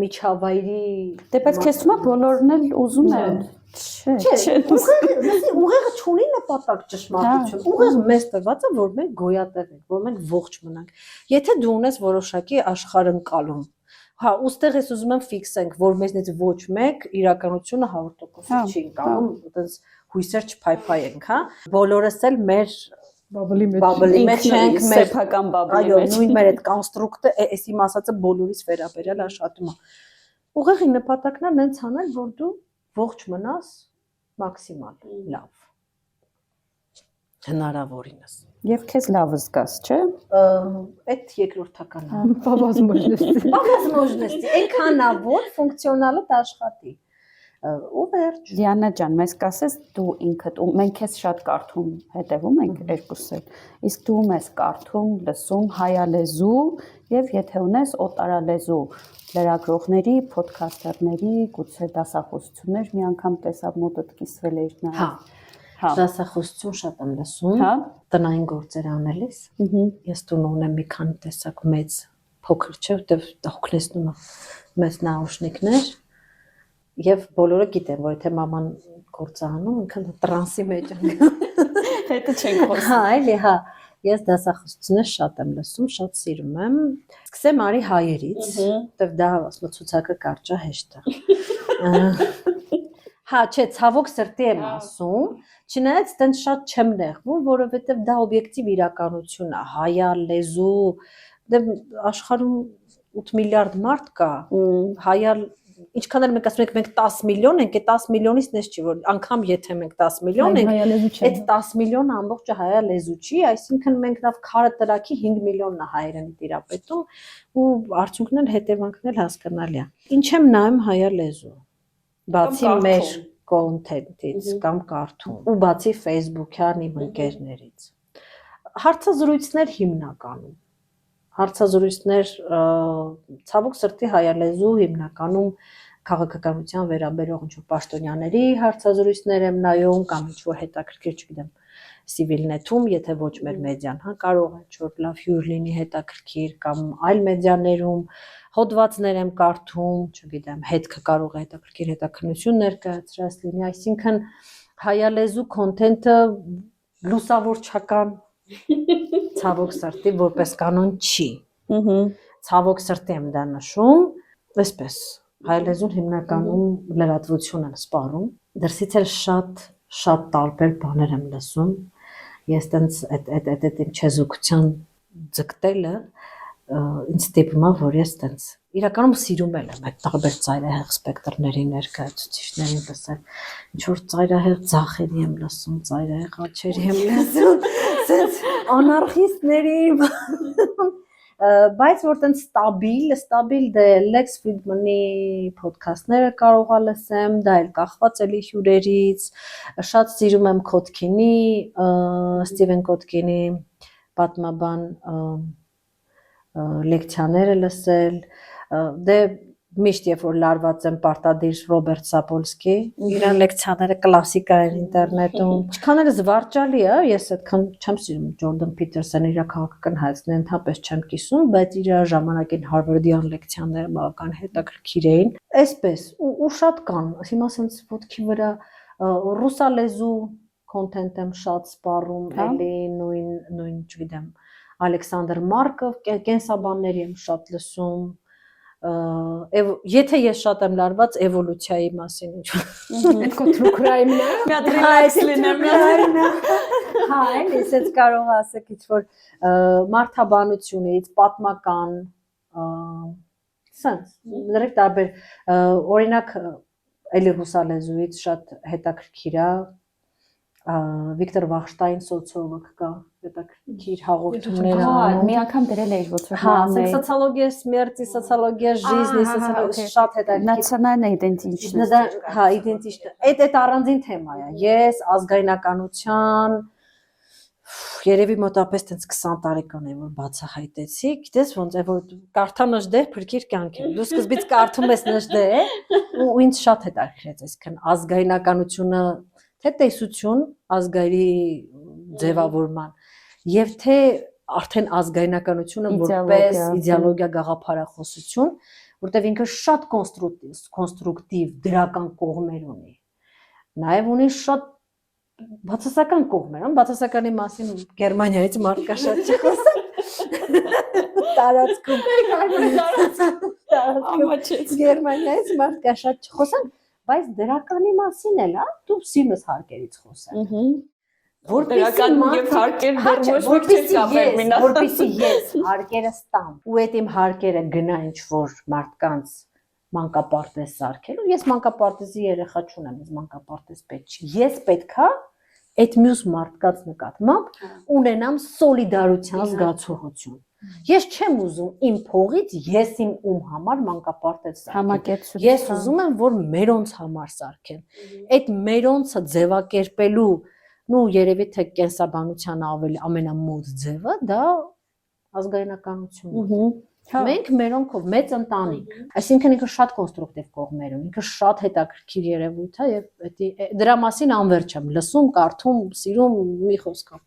միջավայրի Դեպēc քեզ թվում է բոլորն էլ ուզում են։ Չէ, ուղեղը չունի նպատակ ճշմարտություն։ Ուղեղը մեզ տված է, որ մենք գոյատև ենք, որ մենք ողջ մնանք։ Եթե դու ունես որոշակի աշխարհընկալում, հա, ուստեղ ես ուզում եմ ֆիքսենք, որ մեզնից ոչ մեկ իրականությունը 100% չի ընկալում, այտենց հույսեր չփայփայենք, հա։ Բոլորս էլ մեր բաբլի մեջ ենք, մեր սեփական բաբլի այո, մեջ։ նույն մեր այդ կոնստրուկտը, այս իմ ասածը բոլորիս վերաբերյալ աշխատում է։ Ուղեղի նպատակն է նենց անել, որ դու ողջ մնաս մաքսիմալ լավ։ Հնարավորինս։ Եվ քեզ լավ զգաս, չէ։ Այդ երկրորդականն է։ Возможности. Այնքան է, որ ֆունկցիոնալը դաշխատի։ Ու վերջ։ Լիանա ջան, մեզ կասես դու ինքդ, ու մենք քեզ շատ կարդում հետևում ենք երկուսս էլ։ Իսկ դու մեզ կարդում, լսում հայալեզու եւ եթե ունես օտարալեզու լրագրողների, ոդքասթերների, գուցե դասախոսություններ, մի անգամ տեսավ մոտդ կիսվել էր նա։ Հա։ Դասախոսություն շատ եմ լսում։ Հա։ Տնային գործեր անելիս։ Ես տուն ունեմ մի քանի տեսակ մեծ, փոքր չէ, որտեվ հոգնեցնում է մեծ նաուշնիկներ։ Եվ բոլորը գիտեն, որ եթե մաման գործ անում, ինքն տրանսի մեջ է։ Հետը չենք խոսում։ Հա, էլի, հա։ Ես դասախոսությունը շատ եմ լսում, շատ սիրում եմ։ Սկսեմ արի հայերից, որտեվ դա ասում ցուցակը կարճա հեշտ է։ Հա, չէ, ցավոք սրտի եմ ասում, չնայած տենց շատ չեմ նեղվում, որովհետև դա օբյեկտիվ իրականություն է, հայա լեզու, դե աշխարհում 8 միլիարդ մարդ կա, հայա ինչքան էլ մենք ասում ենք մենք 10 միլիոն ենք, այդ 10 միլիոնից նես չի, որ անգամ եթե մենք 10 միլիոն ենք, այդ 10 միլիոնը ամբողջը հայա լեզու չի, այսինքն մենք լավ քարը տրակի 5 միլիոնն է հայերենի տիրապետում ու արդյունքն էլ հետևանքն էլ հասկանալի է։ Ինչ եմ նայում հայա լեզու։ Բացի մեր կոնտենտից կամ կարդում ու բացի Facebook-յան իմ ընկերներից։ Հարցազրույցներ հիմնականում հարցազրույցներ ցավոք սրտի հայալեզու հիմնականում քաղաքականության վերաբերող ինչ-որ պաշտոնյաների հարցազրույցներ եմ նայում կամ ինչ-որ հետաքրքիր, չգիտեմ, Civilnet-ում, եթե ոչ մեր մեդիան, հա, կարող է ինչ-որ լավ հյուր լինի հետաքրքիր կամ այլ մեդիաներում հոդվածներ եմ կարդում, չգիտեմ, հետքը կարող է հետաքրքիր հետաքննություն ներկայացրած լինի, այսինքն հայալեզու կոնտենտը լուսավորչական ցավոք սրտի որպես կանոն չի։ Ցավոք սրտի եմ դա նշում, այսպես հայալեզուն հիմնականում լրատվություն են սպառում, դրսից էլ շատ տարբեր բաներ եմ լսում։ Ես տենց այդ իմ չեզոքության ձգտելը ինձ ստիպում է, որ ես տենց իրականում սիրում եմ այդ տարբեր ծայրահեղ սպեկտրների ներկայացուցիչներին լսել, ինչ որ ծայրահեղ ձախերի եմ լսում, ծայրահեղ աչերի եմ լսում, sense անարխիստների, բայց որ տենց ստաբիլ դե Lex Fridman-ի ոդքասթները կարող եմ լսեմ, դա էլ կախված էլի հյուրերից, շատ սիրում եմ Kotkin-ի, Steven Kotkin-ի պատմաբան լեկցիաները լսել, դե միշտ երբ որ լարված եմ պարտադիր Ռոբերտ Սապոլսկի, իրան լեկցիաները կլասիկա են ինտերնետում, ինչքան էլ զվարճալի է, ես այդքան չեմ սիրում Ջորդան Փիթերսոնի իր քաղաքական հայացքն ընդհանրապես չեմ կիսում, բայց իր ժամանակին Հարվարդյան լեկցիաները բավական հետաքրքիր էին, այսպես ու շատ կան, հիմա ասենց ոտքի վրա ռուսալեզու կոնտենտ եմ շատ սպառում, էլի նույն, չգիտեմ, Ալեքսանդր Մարկով կենսաբանների եմ շատ լսում, եթե ես շատ եմ լարված էվոլյուցիայի մասին ինչ-որ այդ true crime-ն է, մի հատ relax լինեմ, հա, էլի ես կարող ասեք ինչ-որ մարդաբանությունից, պատմական, sense, դեռ տարբեր, օրինակ էլի ռուսալեզուից շատ հետաքրքիր է Վիկտոր Վախշտայն սոցիոլոգ կա, հետաքրքիր հաղորդումներ անում։ Մի անգամ դրել էի ոչ որ Հա, սոցիոլոգիա смерти, սոցիոլոգիա жизни, սոցիոլոգիա շատ հետաքրքիր։ Նացիոնալն իդենտիչնիտ։ Հա, իդենտիչնիտ։ Այդ առանձին թեմա է։ Ես ազգայնականության երևի մոտապես տենց 20 տարեկան է որ բացահայտեցի, գիտես ոնց է որ կարդա նժդե փրկիր կյանքին։ Դու սկզբից կարդում ես նժդե ու ինձ շատ հետաքրքրեց, այսինքն ազգայնականությունը թե տեսություն ազգերի ձևավորման եւ թե արդեն ազգայնականությունը որպես իդեոլոգիա գաղափարախոսություն, որտեղ ինքը շատ կոնստրուկտիվ դրական կողմեր ունի։ Նաեւ ունի շատ բացասական կողմեր, բացասականի մասին Գերմանիայից մարդ կա շատ չխոսա։ Տարածքում Գերմանիայից մարդ կա շատ չխոսա, բայց դրականի մասին էլ, դու սիրում ես հարկերից խոսել։ Որպեսզի եւ հարկեր դեռ ոչ ոք չի կապել, որպեսզի ես հարկերը ստամ ու այդ իմ հարկերը գնա ինչ որ մարդկանց մանկապարտեզ սարքելու, ես մանկապարտեզի երեխա չունեմ, ես մանկապարտեզ պետք չի։ Ես պետքա այդ մյուս մարդկանց նկատմամբ ունենամ սոլիդարության զգացողություն։ Ես չեմ ուզում իմ փողից ես իմ ում համար մանկապարտեզ սարքեմ։ Ես ուզում եմ որ մերոնց համար սարքեն։ Այդ մերոնցը ձևակերպելու ու երևի թե կենսաբանության ամենամոտ ձևը դա ազգայնականությունն է։ Մենք մերոնքով մեծ ընտանիք, այսինքն ինքը շատ կոնստրուկտիվ կողմեր ունի, ինքը շատ հետաքրքիր երևույթ է եւ դրա մասին անվերջ եմ լսում, կարդում, սիրում մի խոսքով։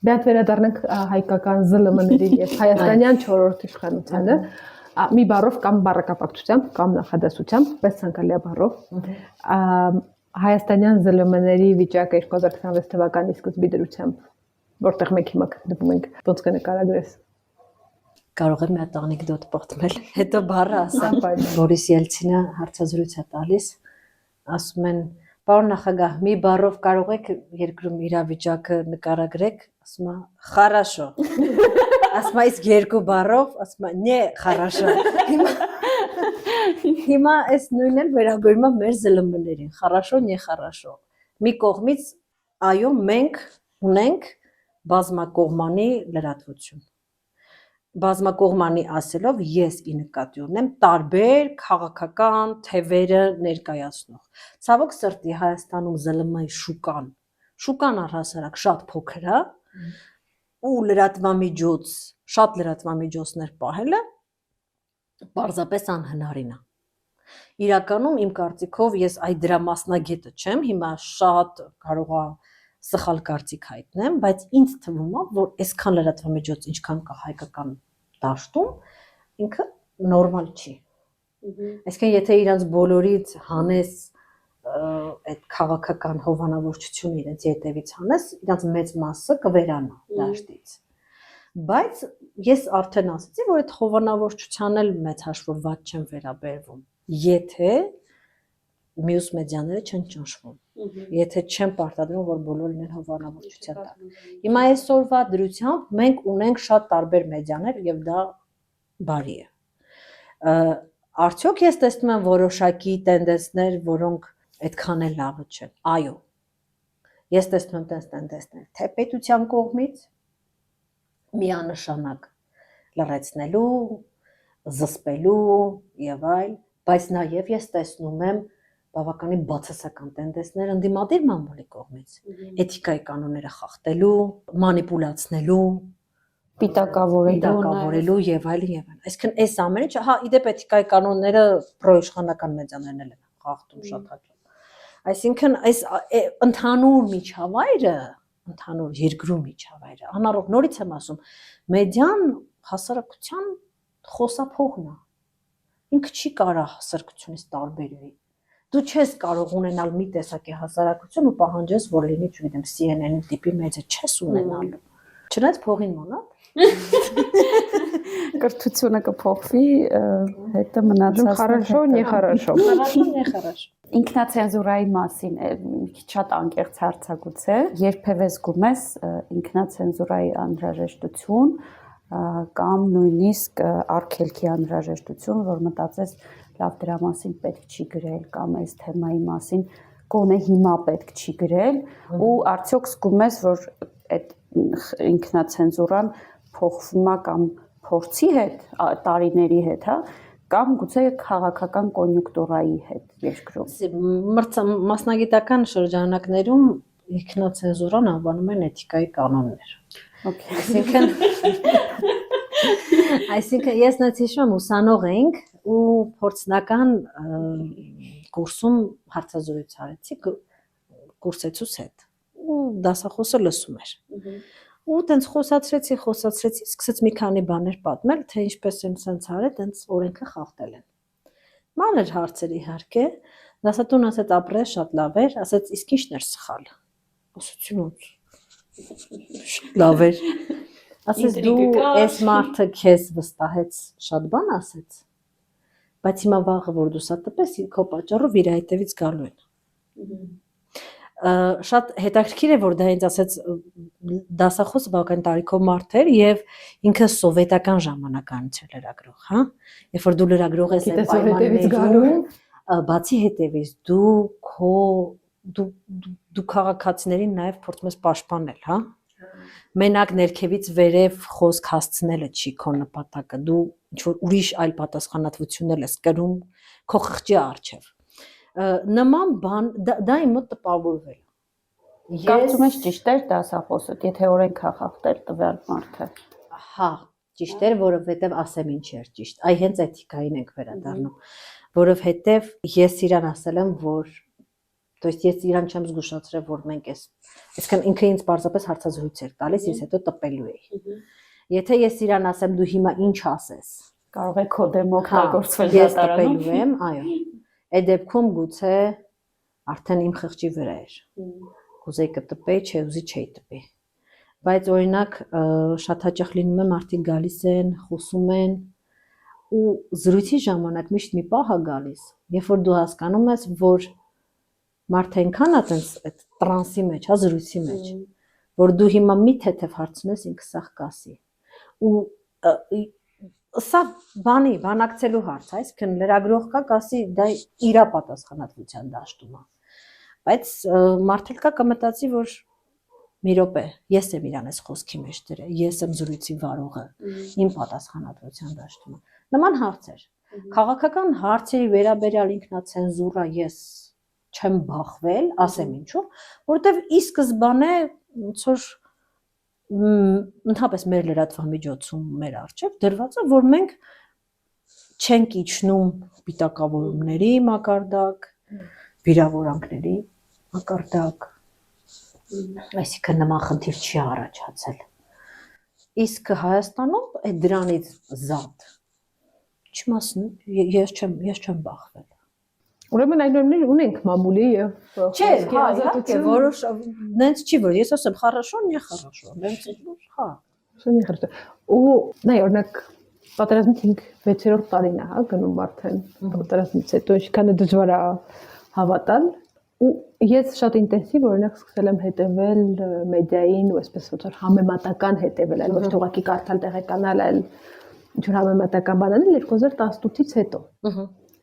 Բեդ վերադառնանք հայկական ԶԼՄ-ների եւ հայաստանյան 4-րդ իշխանությանը, մի բառով կամ բառակապակցությամբ կամ նախադասությամբ, բայց ցանկալի բառով Հայաստանյան ԶԼՄ-ների վիճակը 2026 թվականի սկզբի դրությամբ որտեղ մենք հիմա գտնվում ենք, ոնց կնկարագրես։ Կարող եմ մի հատ անեկդոտ պատմել, հետո բառը ասեմ։ Ապա Բորիս Ելցինը հարցազրույց է տալիս, ասում են. «Պարոն նախագահ, մի բառով կարող եք երկրում իրավիճակը նկարագրեք», ասում է. «Խարաշո»։ Ասում է իսկ երկու բառով, ասում է. «Նե, խարաշո»։ Հիմա այս նույնն էլ վերաբերում է մեր ԶԼՄ-ներին, խարաշո, նե խարաշո։ Մի կողմից այո, մենք ունենք բազմակողմանի լրատվություն։ Բազմակողմանի ասելով ես ի նկատի ունեմ տարբեր քաղաքական թևերը ներկայացնող։ Ցավոք սրտի Հայաստանում ԶԼՄ-ի շուկան առհասարակ շատ փոքր է, ու շատ լրատվամիջոցներ պահելը պարզապես անհնարին է։ Իրականում իմ կարծիքով ես այդ դրա մասնագետը չեմ, հիմա շատ կարող է սխալ կարծիք հայտնեմ, բայց ինձ թվում է, որ այսքան լրատվամիջոց ինչքան կա հայկական դաշտում, ինքը նորմալ չի։ Այսինքն եթե իրանց բոլորից հանես այդ քաղաքական հովանավորչությունը իրենց ետևից հանես, իրանց մեծ մասը կվերանա դաշտից։ Բայց ես արդեն ասացի, որ այդ հովանավորչության էլ մեծ հաշվով ված չեմ վերաբերվում։ Եթե մյուս մեդիաները չեն ճնշվում, եթե չեն պարտադրում, որ բոլորը լինեն հովանավորչության տակ։ Հիմա այսօրվա դրությամբ մենք ունենք շատ տարբեր մեդիաներ եւ դա բարի է։ Արդյոք ես տեսնում եմ որոշակի տենդենսներ, որոնք այդքան էլ լավը չեն։ Այո։ Ես տեսնում եմ տենդենսներ թե պետության կողմից միանշանակ լրացնելու, զսպելու եւ այլ, բայց նաեւ ես տեսնում եմ բավականին բացասական տենդենսներ ընդդիմադիր մամուլի կողմից, էթիկայի կանոնները խախտելու, մանիպուլացնելու, պիտակավորելու եւ այլն եւ այլն։ Այսինքն այս ամենը, հա, իդեպ էթիկայի կանոնները պրոիշխանական մեդիաներն են խախտում շատ հաճախ։ Այսինքն այս ընդհանուր միջավայրը, ընդհանուր երկրում միջավայրը, անառող նորից եմ ասում, մեդիան հասարակության խոսափողն է։ Ինքը չի կարող հասարակությունից տարբերվի։ Դու չես կարող ունենալ մի տեսակի հասարակություն ու պահանջես, որ լինի, չգիտեմ, CNN-ի տիպի մեդիա, չես ունենալու։ Չնայած փողին մոնա։ Կրթությունը կփոխվի, հետը մնացածը Хорошо, не хорошо։ Хорошо, не хорошо։ Ինքնացենզուրայի մասին շատ անկեղծ հարցակուց է։ Երբևէ զգում ես ինքնացենզուրայի անհրաժեշտություն կամ նույնիսկ արգելքի անհրաժեշտություն, որ մտածես լավ դրա մասին պետք չի գրել կամ այս թեմայի մասին գոնե հիմա պետք չի գրել ու արդյոք զգում ես, որ այդ ինքնացենզուրան փոխվում է կամ փորձի հետ, տարիների հետ, հա, կամ գուցե քաղաքական կոնյունկտուրայի հետ երկրում։ Մասնագիտական շրջանակներում ինքնացենզուրան անվանում են էթիկայի կանոններ։ Այսինքն ես նույնիսկ հիշում եմ ուսանող էինք ու փորձնական կուրսում հարցազրույց արեցի կուրսեցուց հետ ու դասախոսը լսում էր ու տենց խոսացրեցի սկսեց մի քանի բաներ պատմել թե ինչպես են սենց արել տենց օրենքը խախտել են մանր հարցեր իհարկե դասատուն ասեց ապրես շատ լավ էր ասեց իսկ ինչն էր սխալ ուսուցումը շատ լավ էր ասես դու այս մարդը քեզ վստահեց շատ բան ասեց բայց հիմա վաղը որ դու սա տպես քո պատճառով իր հետևից գալու են շատ հետաքրքիր է որ դա ինձ ասեց դասախոսը բավական տարիքով մարդ էր եւ ինքը սովետական ժամանականից էր լրագրող հա երբ որ դու լրագրող ես այն պայմաններում բացի հետևից դու քաղաքացիներին նաեւ փորձում ես պաշտպանել հա մենակ ներքևից վերև խոսք հասցնելը չի քո նպատակը դու ինչ որ ուրիշ այլ պատասխանատվություններ ես կրում քո խղճի առջև նման բան դա իմ մոտ տպավորվել է կարծում ես ճիշտ էր դասախոսը եթե օրենք է խախտել տվյալ մարդը հա ճիշտ էր որովհետև ասեմ ինչ էր ճիշտ այ հենց էթիկային ենք վերադառնում որովհետև ես իրան ասել եմ որ То есть ես իրան չեմ զգուշացրել որ մենք այսինքն ինքը ինձ պարզապես հարցազրույց էր տալիս ես հետո տպելու էի եթե ես իրան ասեմ դու հիմա ինչ ասես կարող է քո դեմ օգտագործվել ես տպելու եմ այո այդ դեպքում գուցե արդեն իմ խղճի վրա էր կուզեի կտպեի չէ ուզի չէի տպի Բայց օրինակ շատ հաճախ լինում է մարդիկ գալիս են, խոսում են ու զրույցի ժամանակ միշտ մի պահ է գալիս, երբ որ դու հասկանում ես, որ մարդը այնքան է տենց այդ տրանսի մեջ, հա զրույցի մեջ, որ դու հիմա մի թեթև հարցնես ինքը սա կասի։ Ու սա բանակցելու հարց, այսինքն լրագրող կա կասի դա իր պատասխանատվության դաշտում է։ Բայց մարդիկ կա կմտածի, որ մի րոպե, ես եմ իրան այս խոսքի մեջ դրել, ես եմ զրույցի վարողը, իմ պատասխանատվության դաշտում է։ Նման հարցեր։ Քաղաքական հարցերի վերաբերյալ ինքնացենզուրա ես չեմ բախվել, ասեմ ինչու, որովհետև ի սկզբանե ոնց որ ընդհանրապես մեր լրատվամիջոցում մեր արժեք դրված է, որ մենք չենք իջնում պիտակավորումների մակարդակ, վիրավորանքների մակարդակ, այսինքն նման խնդիր չի առաջացել։ Իսկ Հայաստանում այդ դրանից զատ չմասն ես չեմ բախվել։ Ուրեմն այնուամենայնիվ ունենք մամուլի եւ Չէ, հա, իհարկե, որոշ նենց չի որ ես ասեմ хорошо, не хорошо, նենց հա։ Շնորհի хорошо։ Ու նայ օրինակ պատերազմի 5-6-րդ տարին է, հա, գնում արդեն պատերազմից հետո ինչքան է դժվար է հավատալ ու ես շատ ինտենսիվ օրինակ սկսել եմ հետևել մեդիային ու այսպես ոնց որ համեմատական հետևել, այլ ոչ թե ուղղակի կարդալ տեղեկանալ, այլ ինչ որ համեմատական բան անել 2018-ից հետո։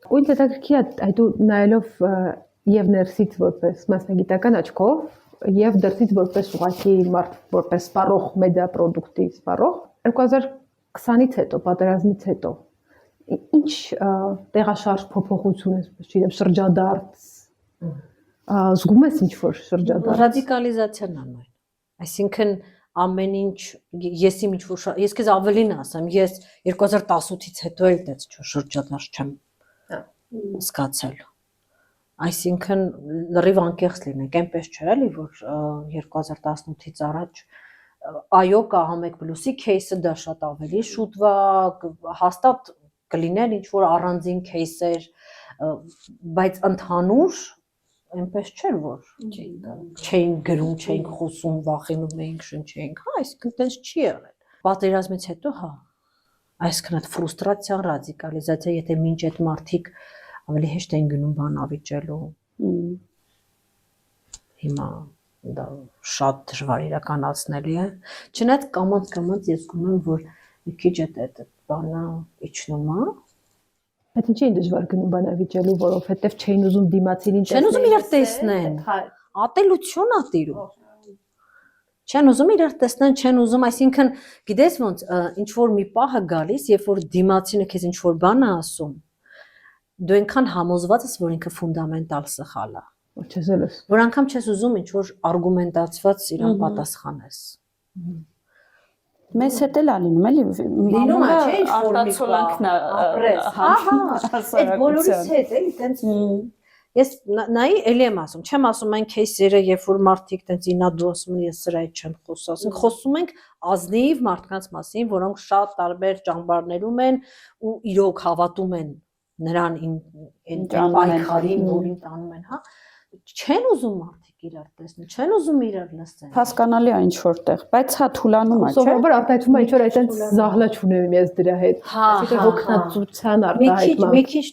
Ու ինձ հետաքրքիր է այդ նայելով եւ ներսից որպես մասնագիտական աչքով եւ դրսից որպես ուղղակի մարդ որպես սպառող մեդիա պրոդուկտի սպառող 2020-ից հետո պատերազմից հետո ինչ տեղաշարժ փոփոխություն է չգիտեմ շրջադարձ զգում ես ինչ որ շրջադարձ ռադիկալիզացիան է նույն այսինքն ամեն ինչ ես իմ ինչ որ ես քեզ ավելին ասեմ ես 2018-ից հետո էլ դες շրջադարձ չեմ զգացել այսինքն լրիվ անկեղծ լինենք այնպես չէ էլի որ 2018-ից առաջ այո կա համեք պլյուսի кейսը դա շատ ավելի շուտվա հաստատ կլիներ ինչ որ առանձին кейսեր բայց ընդհանուր այնպես չէր որ չէին գրում չէին խոսում վախենում էինք շնչեինք հա այսինքն տենց չի եղել պատերազմից հետո հա այսինքն այդ ֆրուստրացիա ռադիկալիզացիա եթե մինչ այդ մարդիկ ավելի հեշտ են գնում բան ավիճելու հիմա դա շատ դժվար իրականացնելի է չնայած կամած ես զգում եմ որ մի քիչ այդ բանը իջնում է Բայց ինչի են դժվար գնում բան ավիճելու, որովհետև չէին ուզում դիմացինին տեսնել։ Չեն ուզում իրար տեսնեն։ Ատելություն ա տիրում։ Չեն ուզում իրար տեսնեն, չեն ուզում, այսինքն գիտես ոնց ինչ որ մի պահը գալիս, երբ որ դիմացինը քեզ ինչ որ բան է ասում, դու այնքան համոզված ես, որ ինքը ֆունդամենտալ սխալ է։ Չես որ անգամ չես ուզում ինչ որ արգումենտացված իրան պատասխանես։ Մեզ հետ էլ ալինում էլի լինում է չէ ինչ որ արտացոլանքն այդ բոլորիս հետ էլի տենց ես նայի էլի եմ ասում չեմ ասում այն кейսերը երբ որ մարդիկ տենց ինադու ասում են ես սրա հետ չեմ խոսում խոսում ենք ազնիվ մարդկանց մասին որոնք շատ տարբեր ճամբարներում են ու իրոք հավատում են նրան այն պայքարին որին տանում են հա չեն ուզում մարդիկ իրար տեսնել, չեն ուզում իրար լսել։ Հասկանալի է ինչ որտեղ, բայց հա թուլանում է, չէ՞։ Սովորաբար արտահայտվում է ինչ որ այդպես զահլաչ ունեմ ես դրա հետ։ Այսինքն հոգնածության արտահայտման։ Մի քիչ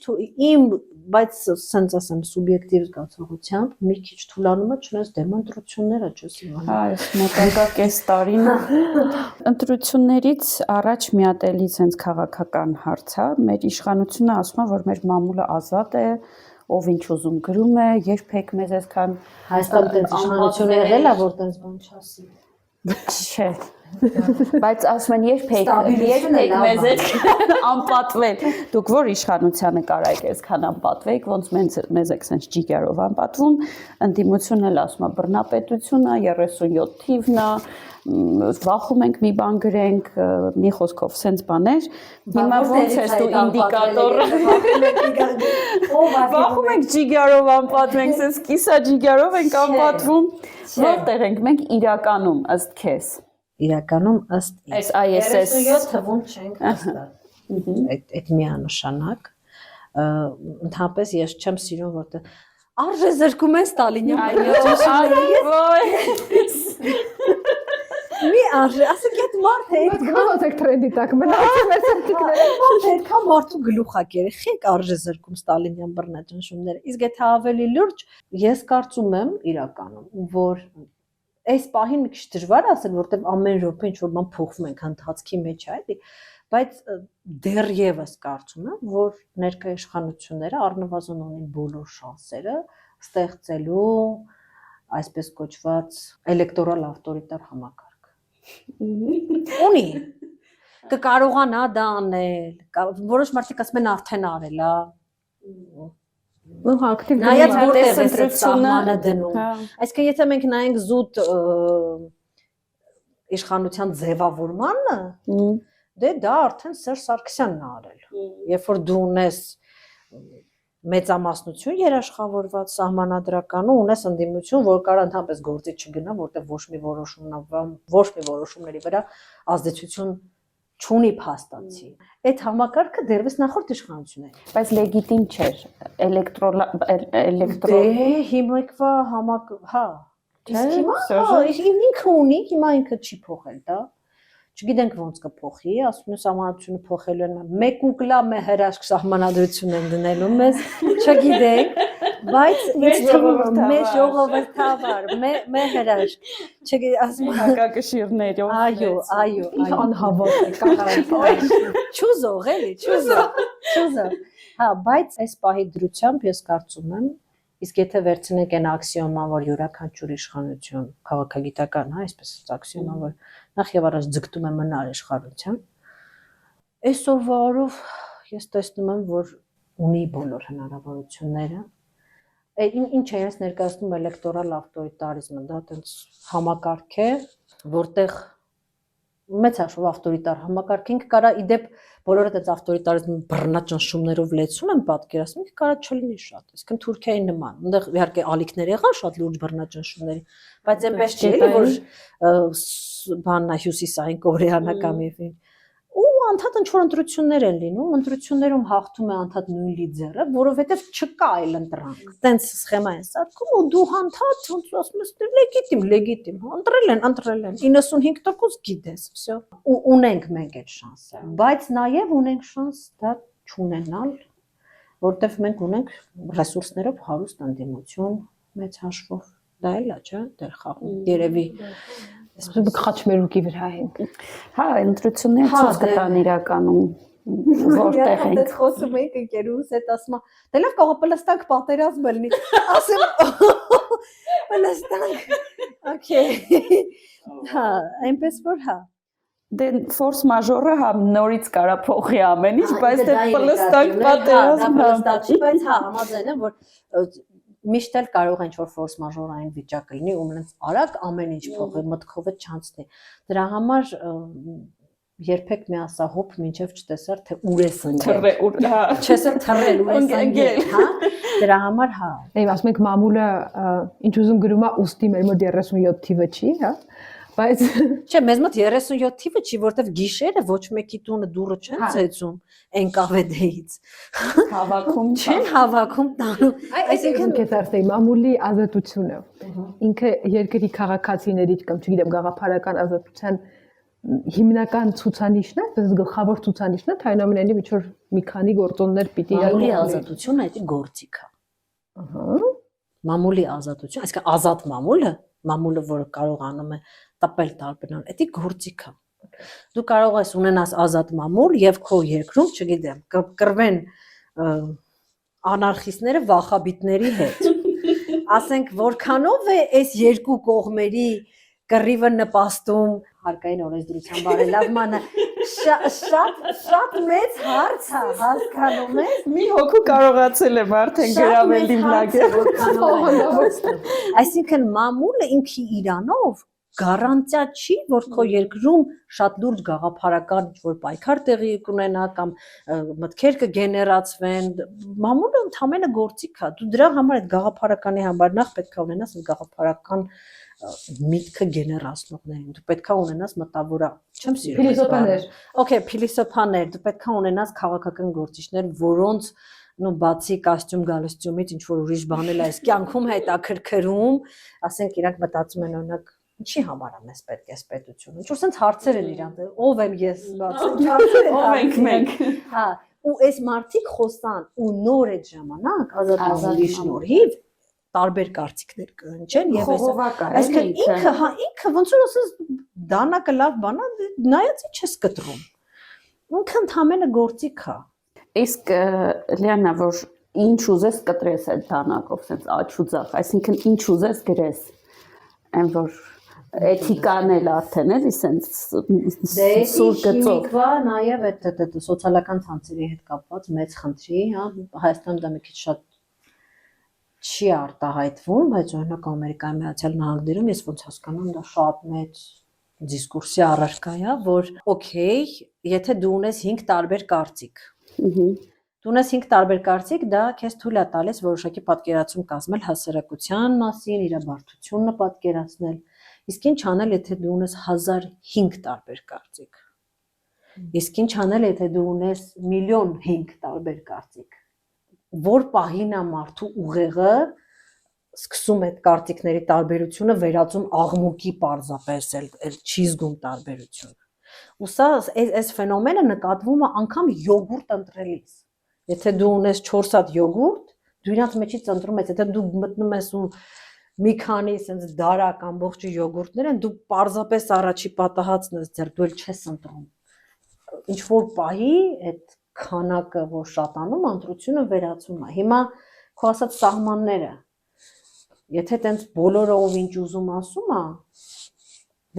իմ, բայց սենց ասեմ սուբյեկտիվ զգացողությամբ, մի քիչ թուլանում է, չնայած դեմ ընտրությունները չես իմանում։ Հա, այս մոտակա կես տարին ընտրություններից առաջ մի հատ էլի սենց քաղաքական հարց է, մեր իշխանությունը ասում է, որ մեր մամուլը ազատ է ով ինչ ուզում գրում է, երբեք մեզ այսքան Հայաստանում տենց իշխանություն եղել է, որ տենց բան չասի։ Չէ։ Բայց ասում են երբեք մեզ անպատվել։ Դուք որ իշխանությանը կարայք այսքան անպատվեք, ոնց մեզ եք sense ջիգարով անպատվում, ընդդիմությունն էլ ասում է բռնապետությունն է, 37 թիվն է, վախում ենք մի բան գրենք, մի խոսքով sense բաներ։ Հիմա ոնց ես դու ինդիկատորը վախում ենք ջիգարով անպատվենք, sense կիսա ջիգարով ենք անպատվում։ Որտեղ ենք մենք իրականում ըստ քեզ։ Իրականում ըստ այս ISS 37 թվում չենք հաստատ։ Այդ միանշանակ ընդհանրապես ես չեմ սիրում որտեղ արժե զրկում են Ստալինյան։ Այո, այո։ Մի արժե, ասեք այդ մարդը Բայց եք տրենդի տակ մնացել մեր սերտիկները։ այդքան մարդու գլուխակ երեխեք արժե զրկում ստալինյան բռնաճնշումները։ Իսկ եթե ավելի լուրջ, ես կարծում եմ իրականում, որ այս պահին մի քիչ դժվար է ասել, որտեղ ամեն րոպե ինչ որ բան փոխվում է ընթացքի մեջ է, էլի, բայց դեռևս կարծում եմ, որ ներկայ իշխանությունները առնվազն ունեն բոլոր շանսերը ստեղծելու այսպես կոչված էլեկտորալ ավտորիտար համակարգ։ Ունի։ Կկարողանա դա անել, որոշ մարդիկ ասում են արդեն արել է։ Ու ակտիվ Նայած որտեղ է ընտրությունը, սահմանը դնում։ հա։ Այսինքն եթե մենք նայենք զուտ իշխանության ձևավորմանը, դե դա արդեն Սերժ Սարգսյանն է արել։ Երբ որ դու ունես մեծամասնություն երաշխավորված սահմանադրական ու ունես ընդդիմություն, որ կարող ընդհանրապես գործի չգնա, որտեղ ոչ մի որոշումների վրա ազդեցություն չունի փաստացի։ Այդ համակարգը դեռևս նախորդ իշխանությունն է։ Բայց լեգիտիմ չէր, էլեկտրո Դե հիմիկվա հա։ Իսկ հիմա ինքը ունի, հիմա ինքը չի փոխել դա։ Չգիտենք ոնց կփոխի, ասում են սահմանադրությունը փոխելու են։ Մեկ ուկլա մե հրաշք սահմանադրություն են դնելու մեզ, չգիտենք, բայց ինձ թվում է մեր ժողովրդավար, մե հրաշք։ Չգիտեմ, ասում եմ հակակշիռներով։ այո, անհավատ է։ Չուզող էլի, չուզող։ Հա, բայց այս պահի դրությամբ ես կարծում եմ, իսկ եթե վերցնենք այն աքսիոման, որ յուրաքանչյուր իշխանություն քաղաքագիտական, հա, այսպես աքսիոման, որ նախ եւ առաջ ձգտում է մնալ իշխանության, այսօրվա օրով ես տեսնում եմ, որ ունի բոլոր հնարավորությունները։ Ինչ է ես ներկայացնում էլեկտորալ ավտորիտարիզմը, դա այտենց համակարգ է, որտեղ մեծ հաշվով ավտորիտար համակարգ ինքը կարա իդեպ բոլորը այդպես ավտորիտարիզմի բռնաճնշումներով լեցուն են պատկերացնում, ինքը կարա չլինի շատ, այսինքն Թուրքիայի նման, այնտեղ իհարկե ալիքներ եղան շատ լուրջ բռնաճնշումների, բայց այնպես չէ, որ բաննա հյուսիսային կորեանական մի ու անդադ ինչ որ ընտրություններ են լինում, ընտրություններում հաղթում է անդադ նույն լիդերը, որովհետև չկա այլ ընտրանք։ Տենց սխեմա են սարքում ու դու անդադ ոնց ասում ես լեգիտիմ, ընտրել են, 95% գիտես, всё։ Ու ունենք մենք այդ շանսը, բայց նաև ունենք շանս դա չունենալ, որտեղ մենք ունենք ռեսուրսներով հարուստ ընդդիմություն, մեծ հաշվով։ Դա էլ է, չէ՞, դեր խաղում։ Երևի Այսպես խաչմերուկի վրա ենք։ Հա, ընտրությունները ցույց կտան իրականում որտեղ են։ Այդ խոսում ենք ընկերուս, այդ ասում է, դե լավ կարող պլաստանք պատերազմ լինի։ Ասեմ պլաստանք։ Okay։ Հա, այնպես որ հա։ Դե ֆորս մաժորը հա նորից կարա փոխի ամեն ինչ, բայց դե պլստակ պատերազմ հա, բայց հա, համաձայն եմ, որ միշտ էլ կարող է ինչ-որ ֆորս մաժորային վիճակ լինի ու մնաց արագ ամեն ինչ փոխի, մտքով է չանցնի։ Դրա համար երբեք մի ասա հոп մինչև չտեսար թե ուր ես ընկել։ հա։ Չես թռել ուր ես ընկել, հա։ Դրա համար հա։ Դե ասում ենք մամուլը ինչ ուզում գրում է ուստի մեր մոտ 37 թիվը չի, հա։ Բայց չէ, մեզ մոտ 37 թիվը չի, որտեվ գիշերը ոչ մեկի տունը դուռը չեն ծեծում NKVD-ից։ Հավաքում չեն հավաքում տանում։ այսինքն քեզ ասեի մամուլի ազատությունը ինքը երկրի քաղաքացիներից կամ չգիտեմ գաղափարական ազատության հիմնական ցուցանիշն է, բայց գլխավոր ցուցանիշն է, թե այնուամենայնիվ ինչ որ մի քանի գործոններ պիտի մամուլի ազատությունը դա գործիք է։ Ահա։ Մամուլի ազատություն, այսինքն ազատ մամուլը, որը կարողանում է տպել տարբերան, դա գործիք է։ Դու կարող ես ունենաս ազատ մամուլ եւ քո երկրում, չգիտեմ, կկրվեն անարխիստները վախաբիտների հետ։ Ասենք որքանով է այս երկու կողմերի կռիվը նպաստում հարկային օրենսդրության բարելավմանը, շատ մեծ հարց է, հասկանում ես։ մի հոգու կարողացել եմ արդեն գրավել իմ լագը։ Այսինքն մամուլը ինքի իրանով գարանտիա չի, որ քո երկրում շատ լուրջ գաղափարական ինչ-որ պայքար տեղի կունենա կամ մտքեր կգեներացվեն, մամուլը ընդհանրապես գործիք է, դու դրա համար այդ գաղափարականի համար նախ պետք է ունենաս գաղափարական միտքը գեներացնողներին, դու պետք է ունենաս մտավորա, չեմ սիրում Փիլիսոփաներ։ Okay, փիլիսոփաներ, դու պետք է ունենաս քաղաքական գործիչներ, որոնց բացի կոստյում գալստյումից ինչ որ ուրիշ բան էլ այս կյանքում հետաքրքրում, ասենք իրանք մտածում են օրինակ Ինչի համար է մեզ պետք է պետությունը։ Ինչ որ sense հարցեր են իրանց, ով եմ ես, հարցեր են, ով ենք մենք։ Հա, ու այս մարդիկ խոսան ու նոր այդ ժամանակ ազատությունների շնորհիվ տարբեր կարծիքներ կընչեն եւ այսինքն ինքը ոնց որ ասես դանակը լավ բան է, նայած չես կտրում։ Ինքը ընդհանրապես գործիք է։ Իսկ Լիանա, որ ինչ ուզես կտրես այդ դանակով, sense աչուձախ, այսինքն ինչ ուզես գրես, այն որ էթիկան էլ արդեն էլի sense սուր գծով։ Հիմիկվա նաև այդ սոցիալական ցանցերի հետ կապված մեծ խնդրի, հա, Հայաստանում դա մի քիչ շատ չի արտահայտվում, բայց օրինակ Ամերիկայի Միացյալ Նահանգներում ես ոնց հասկանում դա շատ մեծ դիսկուրսի առարկա է, որ օքեյ, եթե դու ունես 5 տարբեր կարծիք։ Դու ունես 5 տարբեր կարծիք, դա քեզ թույլ է տալիս որոշակի պատկերացում կազմել հասարակության մասին, իրաբարձությունը պատկերացնել։ Իսկ ինչ անել, եթե դու ունես 1005 տարբեր կարծիք։ Իսկ ինչ անել, եթե դու ունես 1,000,005 տարբեր կարծիք։ Որ պահին է մարդու ուղեղը սկսում այդ կարծիքների տարբերությունը վերածում աղմուկի պարզապես էլ չի զգում տարբերությունը։ Ու սա այս ֆենոմենը նկատվում է անգամ յոգուրտ ընտրելիս։ Եթե դու ունես 4 հատ յոգուրտ, դու իրանց մեջից ընտրում ես, եթե դու մտնում ես ու մի քանի sense դարակ ամբողջ յոգուրտներ են, դու պարզապես առաջի պատահածն ես ձեռք, դու էլ չես ընտրում։ Ինչ որ պահի այդ քանակը որ շատանում, ընտրությունը վերածում է։ Հիմա քո ասած սահմանները, եթե տենց բոլորը ով ինչ ուզում ասում է,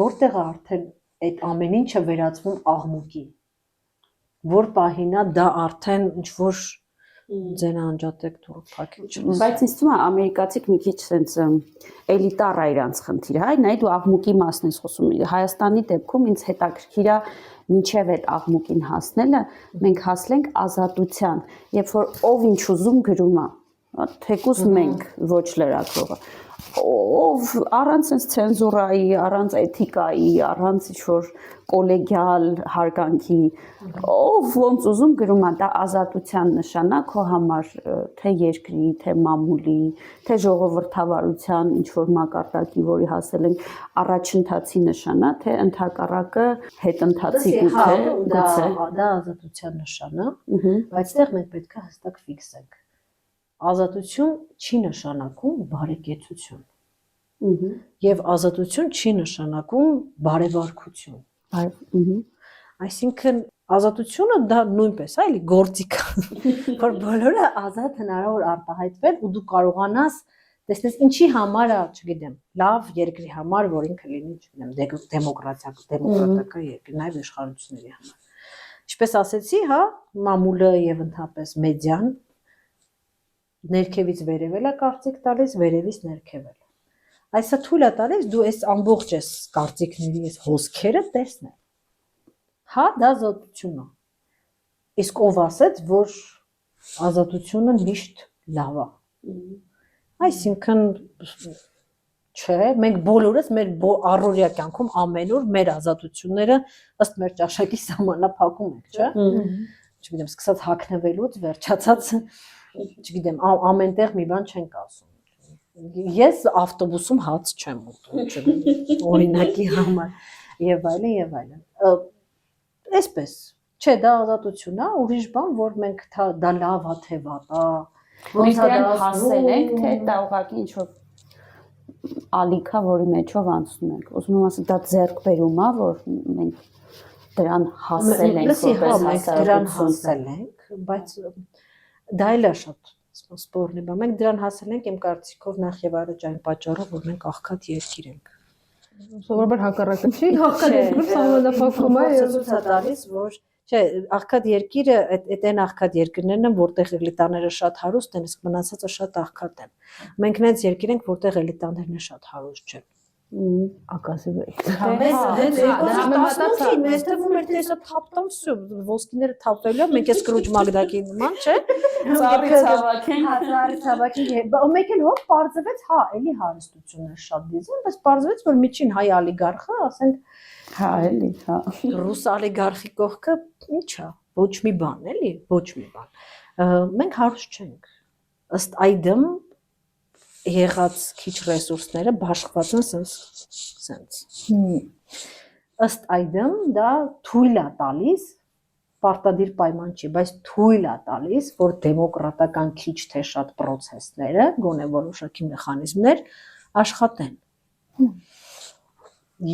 որտեղ է արդեն այդ ամեն ինչը վերածվում աղմուկի։ Որ պահին է դա արդեն ինչ որ ձեն անջատեք դուր փակիչ։ Բայց ինձ թվում է ամերիկացիք մի քիչ sense էլիտար է իրանց խնդիրը, հայ, նայ դու աղմուկի մասն ես խոսում։ Հայաստանի դեպքում ինձ հետաքրքիր է մինչև այդ աղմուկին հասնելը, մենք հասնենք ազատության, երբ որ ով ինչ ուզում գրում է, թեկուզ մենք ոչ լրագրողը, ով առանց sense ցենզուրայի, առանց էթիկայի, առանց ինչ-որ կոլեգիալ հարգանքի, ով ոնց ուզում գրում է, դա ազատության նշանակ քո համար, թե երկրի, թե մամուլի, թե ժողովրդավարության ինչ-որ մակարդակի, որի հասել ենք առաջընթացի նշանա, թե ընդհակառակը հետընթացի գուցե։ Դա ազատության նշան է, բայց այդտեղ մենք պետք է հստակ ֆիքսենք։ Ազատություն չի նշանակում բարեկեցություն։ Եվ ազատություն չի նշանակում բարևարկություն։ Այսինքն ազատությունը դա նույնպես է, էլի գործիք է, որ բոլորը ազատ հնարավոր արտահայտվել ու դու կարողանաս տեսնես ինչի համար է, չգիտեմ, լավ երկրի համար, որ ինքը լինի, չգիտեմ, դեմոկրատական երկր, նաև իշխանությունների համար։ Ինչպես ասեցի, հա, մամուլը եւ ընդհանրապես մեդիան ներքևից վերևել է կարծիք տալիս, վերևից ներքև էլ։ Այսա թույլ է տալիս դու այս ամբողջ այս կարծիքների այս հոսքերը տեսնել։ Հա, դա ազատություն է։ Իսկ ով ասեց, որ ազատությունը միշտ լավ է։ Այսինքն չէ, մենք բոլորս մեր առօրյա կյանքում ամեն օր մեր ազատությունները ըստ մեր ճաշակի սահմանափակում ենք, չէ՞։ Չգիտեմ, սկսած հագնվելուց վերջացած, չգիտեմ, ամենտեղ մի բան չենք ասում։ Ես ավտոբուսում հաց չեմ ուտում, չգիտեմ, օրինակի համար եւ այլն եւ այլն։ Այսպես, չէ, դա ազատություն է, ուրիշ բան, որ մենք դա լավ է թե վատ է։ Մենք դրան հասել ենք, թե դա ուղղակի ինչ որ ալիքա, որի մեջով անցնում ենք։ Ուզում եմ ասել, դա ձեռքբերում է, որ մենք դրան հասել ենք, որպես դրան հասել ենք, բայց դա էլ է շատ սպորնի բան։ Մենք դրան հասել ենք իմ կարծիքով նախ եւ առաջ այն պատճառով, որ մենք աղքատ երկիր ենք։ Սովորաբար հակառակը չի, աղքատ երկիր սահմանափակում է եւ ցուցադարձ, որ չէ, աղքատ երկիրը այդ այն աղքատ երկրներն են, որտեղ էլիտաները շատ հարուստ են, իսկ մնացածը շատ աղքատ են։ Մենք նենց երկիր ենք, որտեղ էլիտաներն շատ հարուստ չեն։ Ակասի վեր։ Մեզ թվում էր թե հեսա թափտամ վсё, ոսկիները թափվելու, մենք էս Սկրուջ Մակդակի նման, չէ։ ծառի ցավակեն, մեկ էլ հոբ բարձվեց, հա, էլի հարստություններ շատ դիզեն, բայց բարձվեց, որ միջին հայ օլիգարխը, ասենք, հա, էլի, հա։ Ռուս օլիգարխի կողքը ի՞նչ է, ոչ մի բան, էլի, ոչ մի բան։ Մենք հարուստ չենք։ Ըստ այդմ եղած քիչ ռեսուրսները բաշխված են սենց ըստ այդմ դա թույլ է տալիս պարտադիր պայման չի, բայց թույլ է տալիս, որ դեմոկրատական քիչ թե շատ process-ները, գոնե որոշակի մեխանիզմներ աշխատեն։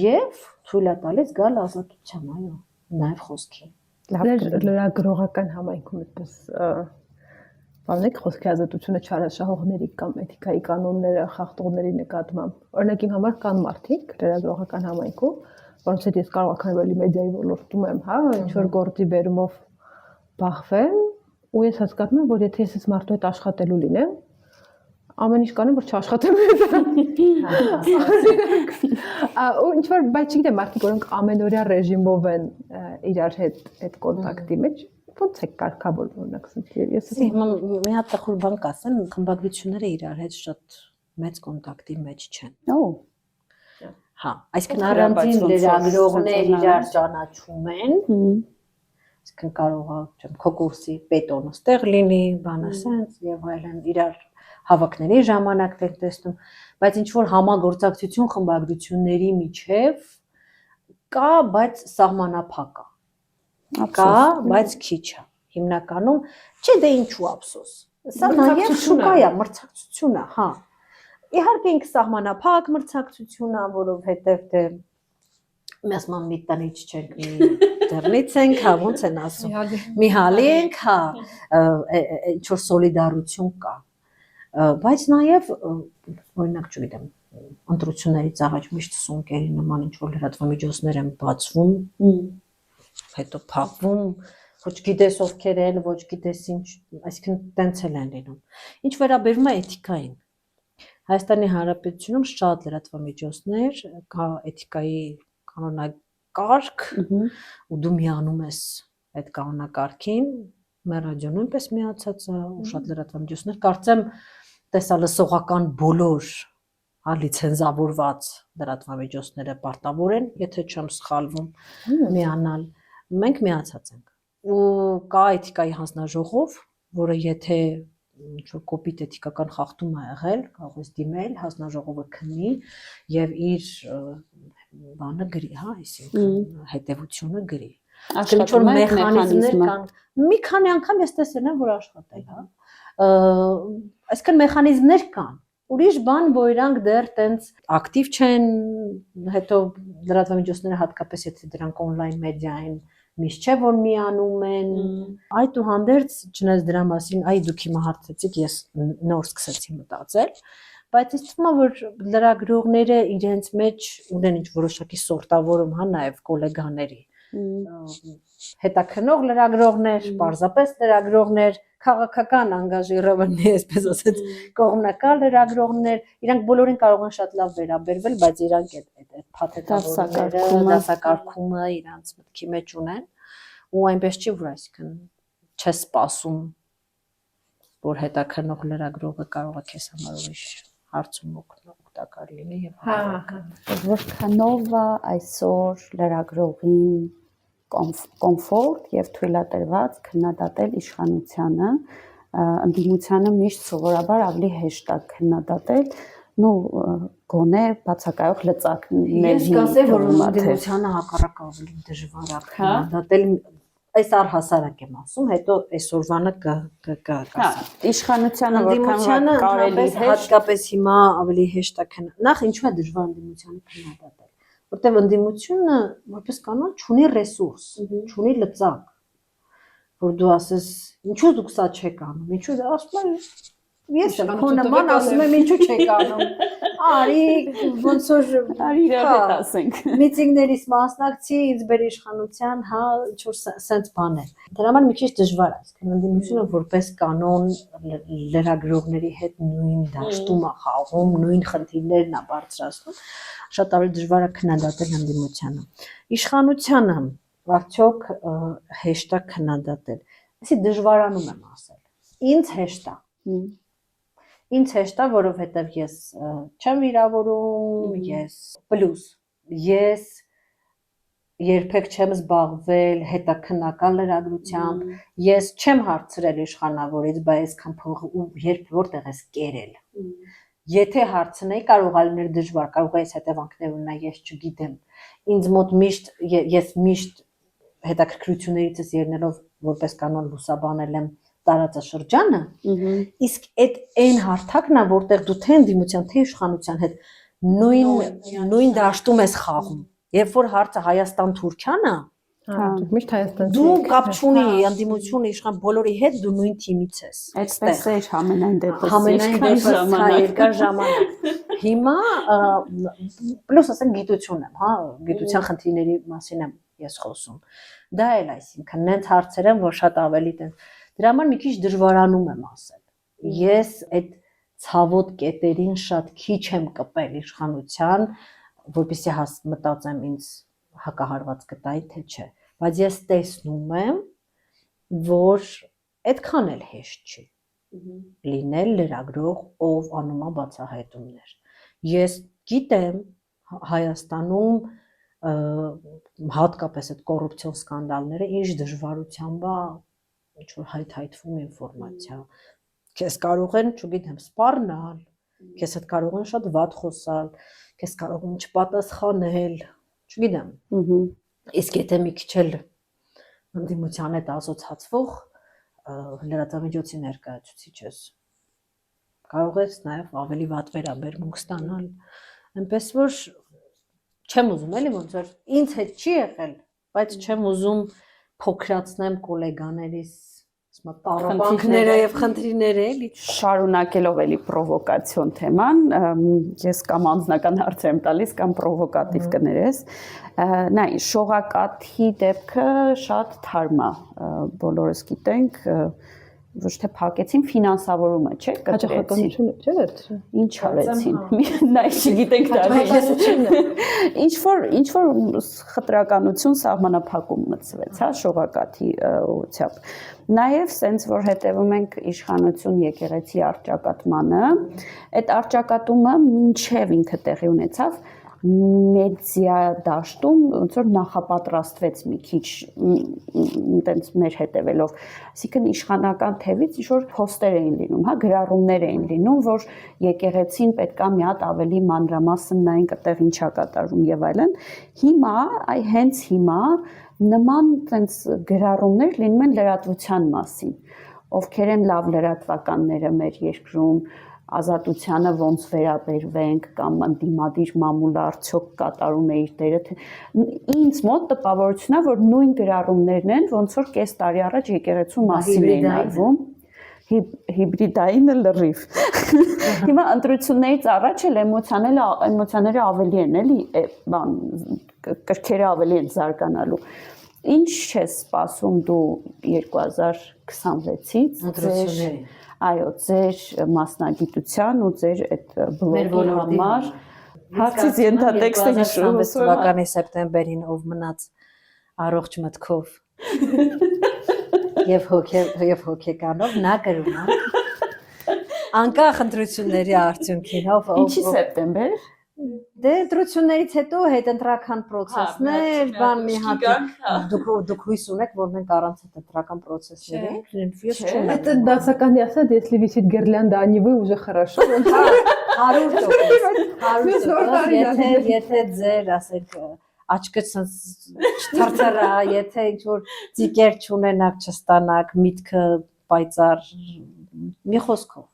Եվ թույլ է տալիս գալ ազատության, այո, նաև խոսքի։ Լրագրողական համայնքում այդպես բանեք խոսքի ազատությունը չարաշահողների կամ էթիկայի կանոնները խախտողների նկատմամբ։ Օրինակ իմ համար կան մարդիկ լրագրողական համայնքում, որոնց հետ ես կարող եմ ավելի մեդիայի ոլորտում եմ, հա, ինչ որ գործի բերումով բախվեմ, ու ես հասկանում եմ, որ եթե ես այս մարդու հետ աշխատելու լինեմ, ամեն ինչ կանեմ, որ չաշխատեմ հետ։ Ու ինչ որ, բայց չգիտեմ, մարդիկ, որոնք ամենօրյա ռեժիմով են իրար հետ այդ կոնտակտի մեջ, ո՞նց է կարգավորվում օրինակ ասենք ես մի հատ տխուր բան կասեմ, խմբագրությունները իրար հետ շատ մեծ կոնտակտի մեջ չեն։ Հա, այսինքն առանձին լրագրողներ իրար ճանաչում են։ Այսինքն կարող է, չեմ, քո կուրսի պետոնը ստեղ լինի, բանը սենց եւ այլն իրար հավաքների ժամանակ եք տեսնում, բայց ինչ որ համագործակցություն խմբագրությունների միջև կա, բայց սահմանափակ է։ Կա, բայց քիչ է։ Հիմնականում չէ դե ինչու ափսոս։ Սա նաև շուկա է, մրցակցություն է, հա։ Իհարկե ինքը սահմանափակ մրցակցություն է, որովհետև դե մեզ մի տնից չենք, մի դեռնից ենք, հա, ոնց են ասում։ Մի հալի ենք, հա, ինչ որ սոլիդարություն կա։ Բայց նաև օրինակ չգիտեմ, ընտրություններից առաջ միշտ սունկերի նման ինչ որ լրատվամիջոցներ են բացվում, հետո փակվում, ոչ գիտես ովքեր են, ոչ գիտես ինչ, այսինքն տենց էլ են լինում։ Ինչ վերաբերում է էթիկային, Հայաստանի Հանրապետությունում շատ լրատվամիջոցներ կա էթիկայի կանոնակարգ, ու դու միանում ես այդ կանոնակարգին, մեր ռադիոն նույնպես միացած է, ու շատ լրատվամիջոցներ, կարծեմ տեսալսողական բոլոր լիցենզավորված լրատվամիջոցները պարտավոր են, եթե չեմ սխալվում, միանալ։ Մենք միացած ենք։ Ու կա էթիկայի հանձնաժողով, որը եթե ինչ-որ կոպիտ էթիկական խախտում է եղել, կարող ես դիմել, հանձնաժողովը քննի եւ իր բանը գրի, հա, այսինքն հետեւությունը գրի։ Ինչ-որ մեխանիզմներ կան։ Մի քանի անգամ ես տեսել եմ, որ աշխատել, հա։ Այսինքն մեխանիզմներ կան։ Ուրիշ բան, որ իրանք դեռ տենց ակտիվ չեն, հետո լրատվամիջոցները հատկապես եթե դրանք on-line մեդիա են, միշտ չէ որ միանում են։ Այդուհանդերձ, չնայած դրա մասին, այ դուք հիմա հարցեցիք, ես նոր սկսեցի մտածել, բայց ինձ թվում է, որ լրագրողները իրենց մեջ ունեն ինչ որոշակի սորտավորում, հա, նաև գոլեգաների։ Հետաքնող լրագրողներ, պարզապես լրագրողներ, քաղաքական անգաժիրованные, այսպես ասած, կողմնակալ լրագրողներ, իրանք բոլորին կարող են շատ լավ վերաբերվել, բայց իրանք այդ փաթեթավորումները, դասակարգումը իրանց մտքի մեջ ունեն, ու այնպես չի, որ այսինքն չես սպասում, որ հետաքնող լրագրողը կարող է քեզ համար ուրիշ հարցում օգտակար լինի եւ որքանով է այսօր լրագրողին կոմֆորտ եւ թույլատրված քննադատել իշխանությանը, ընդդիմությանը միշտ սովորաբար ավելի հեշտ է քննադատել, նու գոնե բացակայող լծակների։ Ես կասեմ, որ ընդդիմությանը հակառակը ավելի դժվար է քննադատել, այս առհասարակ եմ ասում, հետո այսօրվանը կասեմ։ Իշխանությանը որքան կարելի է հատկապես հիմա ավելի հեշտ է նախ ինչու է դժվար ընդդիմությանը քննադատել, որտեղ ընդդիմությունը որպես կանոն չունի ռեսուրս, չունի լծակ, որ դու ասես, ինչու դուք սա չեք անում, ինչու ասում են, ես քո նման ասում եմ, ինչու չեք անում, արի ոնց որ արի իրար հետ ասենք, միտինգներից մասնակցի, ինձ բերի իշխանության, հա, ինչ որ սենց բաներ։ Դրա համար մի քիչ դժվար է, այսինքն ընդդիմությունը որպես կանոն լրագրողների հետ նույն դաշտում է խաղում, նույն խնդիրներն է բարձրացնում, շատ ավելի դժվար է քննադատել ընդդիմությանը։ Իշխանությանը արդյոք հեշտ է քննադատել։ Այսի դժվարանում եմ ասել։ Ինձ հեշտ է։ Ինձ հեշտ է, որովհետև ես չեմ վիրավորում, ես պլյուս, ես երբեք չեմ զբաղվել հետաքննական լրագրությամբ, ես չեմ հարցրել իշխանավորից, բայց այսքան փող ու որտեղ ես կերել։ Եթե հարցնեի, կարող է լինել դժվար, կարող է այս հետևանքներ ունենա, ես չգիտեմ։ Ինձ մոտ ես միշտ հետաքրքրություններիցս ելնելով որպես կանոն լուսաբանել եմ տարածաշրջանը, իսկ այդ այն հարթակն է, որտեղ դու թե ընդդիմության, թե իշխանության հետ նույն դաշտում ես խաղում։ Երբ որ հարցը Հայաստան-Թուրքիան է, միշտ Հայաստան։ դու կապ չունի ընդդիմություն իշխան բոլորի հետ, դու նույն թիմից ես։ Այդպես էր համենայն դեպս երկար ժամանակ։ Հիմա պլյուս ասենք գիտություն եմ, հա, գիտության խնդիրների մասին եմ ես խոսում։ Դա էլ այսինքն նենց հարցեր են, որ շատ ավելի տեն։ Դրա համար մի քիչ դժվարանում եմ ասել։ Ես այդ ցավոտ կետերին շատ քիչ եմ կպել իշխանության, որպեսզի մտածեմ ինձ հակահարված կտայի, թե չէ։ Բայց ես տեսնում եմ, որ այդքան էլ հեշտ չի լինել լրագրող, ով անում է բացահայտումներ։ Ես գիտեմ Հայաստանում հատկապես այդ կոռուպցիոն սկանդալները ինչ դժվարությամբ է ինչ-որ հայթայթվում ինֆորմացիա։ Քեզ կարող են, չգիտեմ, սպառնալ, քեզ հետ կարող են շատ վատ խոսալ, քեզ կարող են չպատասխանել, չգիտեմ։ Իսկ եթե մի քիչ էլ ընդդիմության հետ ասոցացվող լրատվամիջոցի ներկայացուցիչ ես, կարող ես նաև ավելի վատ վերաբերմունք ստանալ, այնպես որ չեմ ուզում էլի ոնց որ ինձ հետ չի եղել, բայց չեմ ուզում փոքրացնեմ գոլեգաներիս տարապանքները եւ խնդիրները էլի։ Շարունակելով էլի պրովոկացիոն թեման, ես կամ անձնական հարց եմ տալիս, կամ պրովոկատիվ կներես։ Նայ, շողակաթի դեպքը շատ թարմ է, բոլորս գիտենք, ոչ թե փակեցին ֆինանսավորումը, չէ՞, հաջողականությունը, չէ՞ վերջը։ Ինչ արեցին։ Նայ, չգիտենք դա։ Ինչ որ խտրականություն սահմանափակում մտցվեց, հա, շողակաթի ուղղությամբ։ Նաև սենց որ հետևում ենք իշխանություն եկեղեցի առճակատմանը, այդ առճակատումը մինչև ինքը տեղի ունեցավ մեդիա դաշտում ոնց որ նախապատրաստվեց մի քիչ այնտենց մեր հետևելով, այսինքն իշխանական թևից ինչ որ փոստեր էին լինում, հա, գրառումներ էին լինում, որ եկեղեցին պետքա մի հատ ավելի մանրամասն նայենք այդտեղ ինչա կատարում եւ այլն։ Հիմա, այ հենց հիմա նման այնց գրառումներ լինում են լրատվության մասին, ովքեր են լավ լրատվականները մեր երկրում, ազատությանը ոնց վերաբերվենք կամ ընդդիմադիր մամուլը արդյոք կատարում է իր դերը, ինձ մոտ տպավորությունն է, որ նույն գրառումներն են, ոնց որ կես տարի առաջ եկեղեցու մասին էին արվում, հիբրիդային լրիվ։ Հիմա ընտրություններից առաջ էլ էմոցիաները ավելի են, էլի, բան, կրքերը ավելի են զարգանալու։ Ինչ ես սպասում դու 2026-ից ընտրությունների։ Այո, ձեր մասնագիտության ու ձեր այդ բլոգի համար հարցից ենթատեքստը հիշում 2026 թվականի սեպտեմբերին ով մնաց առողջ մտքով եւ հոգեկանով նա գրում է անկախ ընտրությունների արդյունքին Ինչի սեպտեմբեր Դե ընտրություններից հետո հետընտրական process-ներ, բան մի հատ դուք հույս ունեք, որ մենք առանց հետընտրական process-ների ենք, ես չունեմ։ Это дасакан ясад, если висит гирлянда, а не вы уже хорошо. 100%, եթե ձեր, ասենք, աչքը չթարթարա, եթե ինչ-որ ծիկեր չունենաք, չստանաք, միտքը պայծառ, մի խոսքով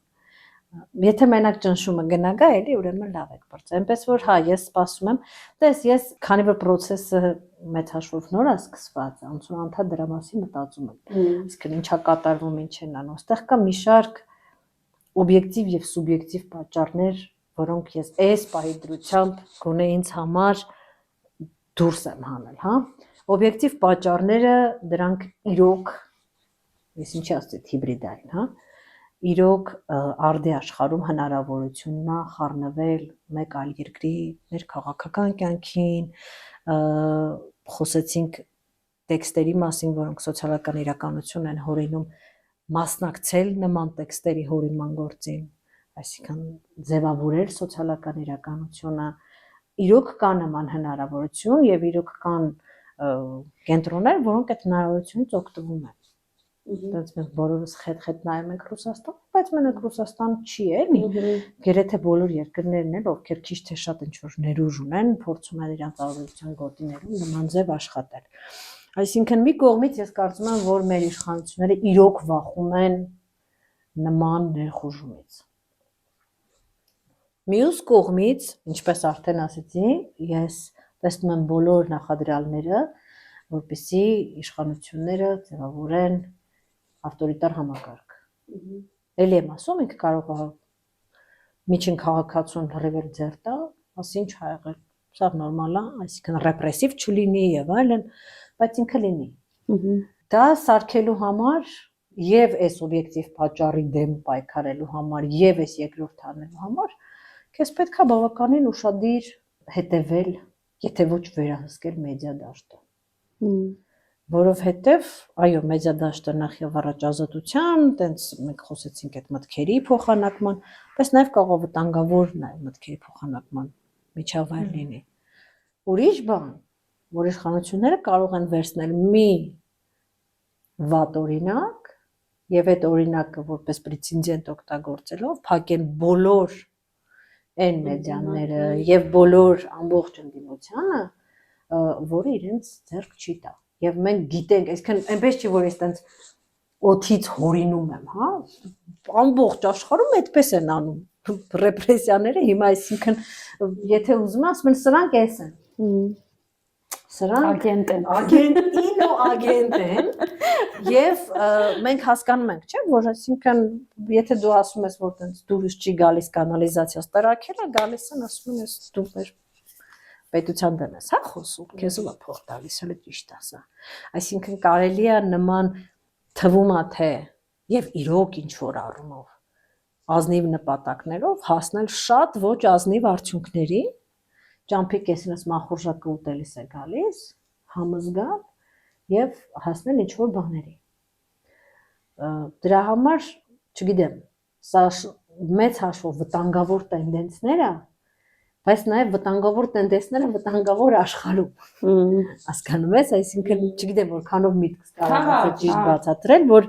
Եթե մենակ ճնշումը գնա, էլի ուրեմն լավ եք բրծել։ Այնպես որ հա, ես սպասում եմ, տես ես քանի որ process-ը մեծ հաշվով նոր է սկսված, անցուն անդադ դրա մասին մտածում եմ։ Իսկ ինչա կատարվում, ինչ են անում։ Այստեղ կա մի շարք օբյեկտիվ եւ սուբյեկտիվ պատճառներ, որոնք ես այս պահի դրությամբ գոնե ինձ համար դուրս եմ հանել, հա։ Օբյեկտիվ պատճառները դրանք իրոք, ես ինչի ասեցի հիբրիդային, հա։ Իրոք արդի աշխարհում հնարավորությունն է խառնվել մեկ այլ երկրի մեր քաղաքական կյանքին, խոսեցինք տեքստերի մասին, որոնք սոցիալական իրականություն են հորինում, մասնակցել նման տեքստերի հորինման գործին, այսինքն ձևավորել սոցիալական իրականությունը, իրոք կա նման հնարավորություն եւ իրոք կան կենտրոններ, որոնք այդ հնարավորությունից օգտվում են։ Դից մենք բոլորս խետ նայում ենք Ռուսաստան, բայց մենակ Ռուսաստան չի էլի։ Գերեթե բոլոր երկրներն էլ, ովքեր քիչ թե շատ ինչ-որ ներուժ ունեն, փորձում են իրենց արարողության գոտիներում նման ձև աշխատել։ Այսինքն մի կողմից ես կարծում եմ, որ մեր իշխանությունները իրոք վախում են նման ներխուժումից։ Մյուս կողմից, ինչպես արդեն ասեցի, ես տեսնում եմ բոլոր նախադրյալները, որպեսզի իշխանությունները ձևավորեն ավտորիտար համակարգ։ Էլի եմ ասում, ինքը կարող է միջին քաղաքացուն հրևեր ձեռ տա, ասի ինչ ա եղել, սա նորմալ է, այսինքն ռեպրեսիվ չլինի եւ այլն, բայց ինքը լինի։ Դա սարքելու համար եւ այս օբյեկտիվ պատճառի դեմ պայքարելու համար եւ այս երկրորդ անելու համար քեզ պետք է բավականին ուշադիր հետևել, եթե ոչ վերահսկել մեդիա դաշտը։ Որովհետև, այո, մեդիա դաշտը նախ եւ առաջ ազատության, տենց մենք խոսեցինք այդ մտքերի փոխանակման, բայց նաեւ կարող է վտանգավոր նաեւ մտքերի փոխանակման միջավայր լինի։ Ուրիշ բան, որ իշխանությունները կարող են վերցնել մի վատ օրինակ եւ այդ օրինակը որպես պրեցեդենտ օգտագործելով փակեն բոլոր այն մեդիաները եւ բոլոր ամբողջ ընդդիմությանը, որը իրենց ձեռք չի տա։ Եվ մենք գիտենք, այսքան այնպես չի, որ ես տենց օթից հորինում եմ, հա, ամբողջ աշխարհում այդպես են անում ռեպրեսիաները, հիմա այսինքն եթե ուզում ասում են սրանք էս են։ Սրանք ագենտ են եւ մենք հասկանում ենք, չէ՞, որ այսինքն եթե դու ասում ես, որ տենց դուրս չի գալիս կանալիզացիա ստրակելը, գալիս են ասում են, դու մեր պետության դեմ ես, հա, խոսում, քեզ ո՞վ է փող տալիս, հələ ճիշտ ասա։ Այսինքն կարելի է նման թվում է թե եւ իրոք ինչ որ առումով ազնիվ նպատակներով հասնել շատ ոչ ազնիվ արդյունքների, ճամփիկ էսնս մախորժակը ուտելիս է գալիս, համզգալ եւ հասնել ինչ որ բաների։ Դրա համար, չգիտեմ, սա մեծ հաշվով վտանգավոր տենդենսներ է, բայց նաև վտանգավոր տենդենսները վտանգավոր աշխարհում։ Հասկանում ես, այսինքն չգիտեմ որքանով միտքս կարող է ճիշտ բացատրել, որ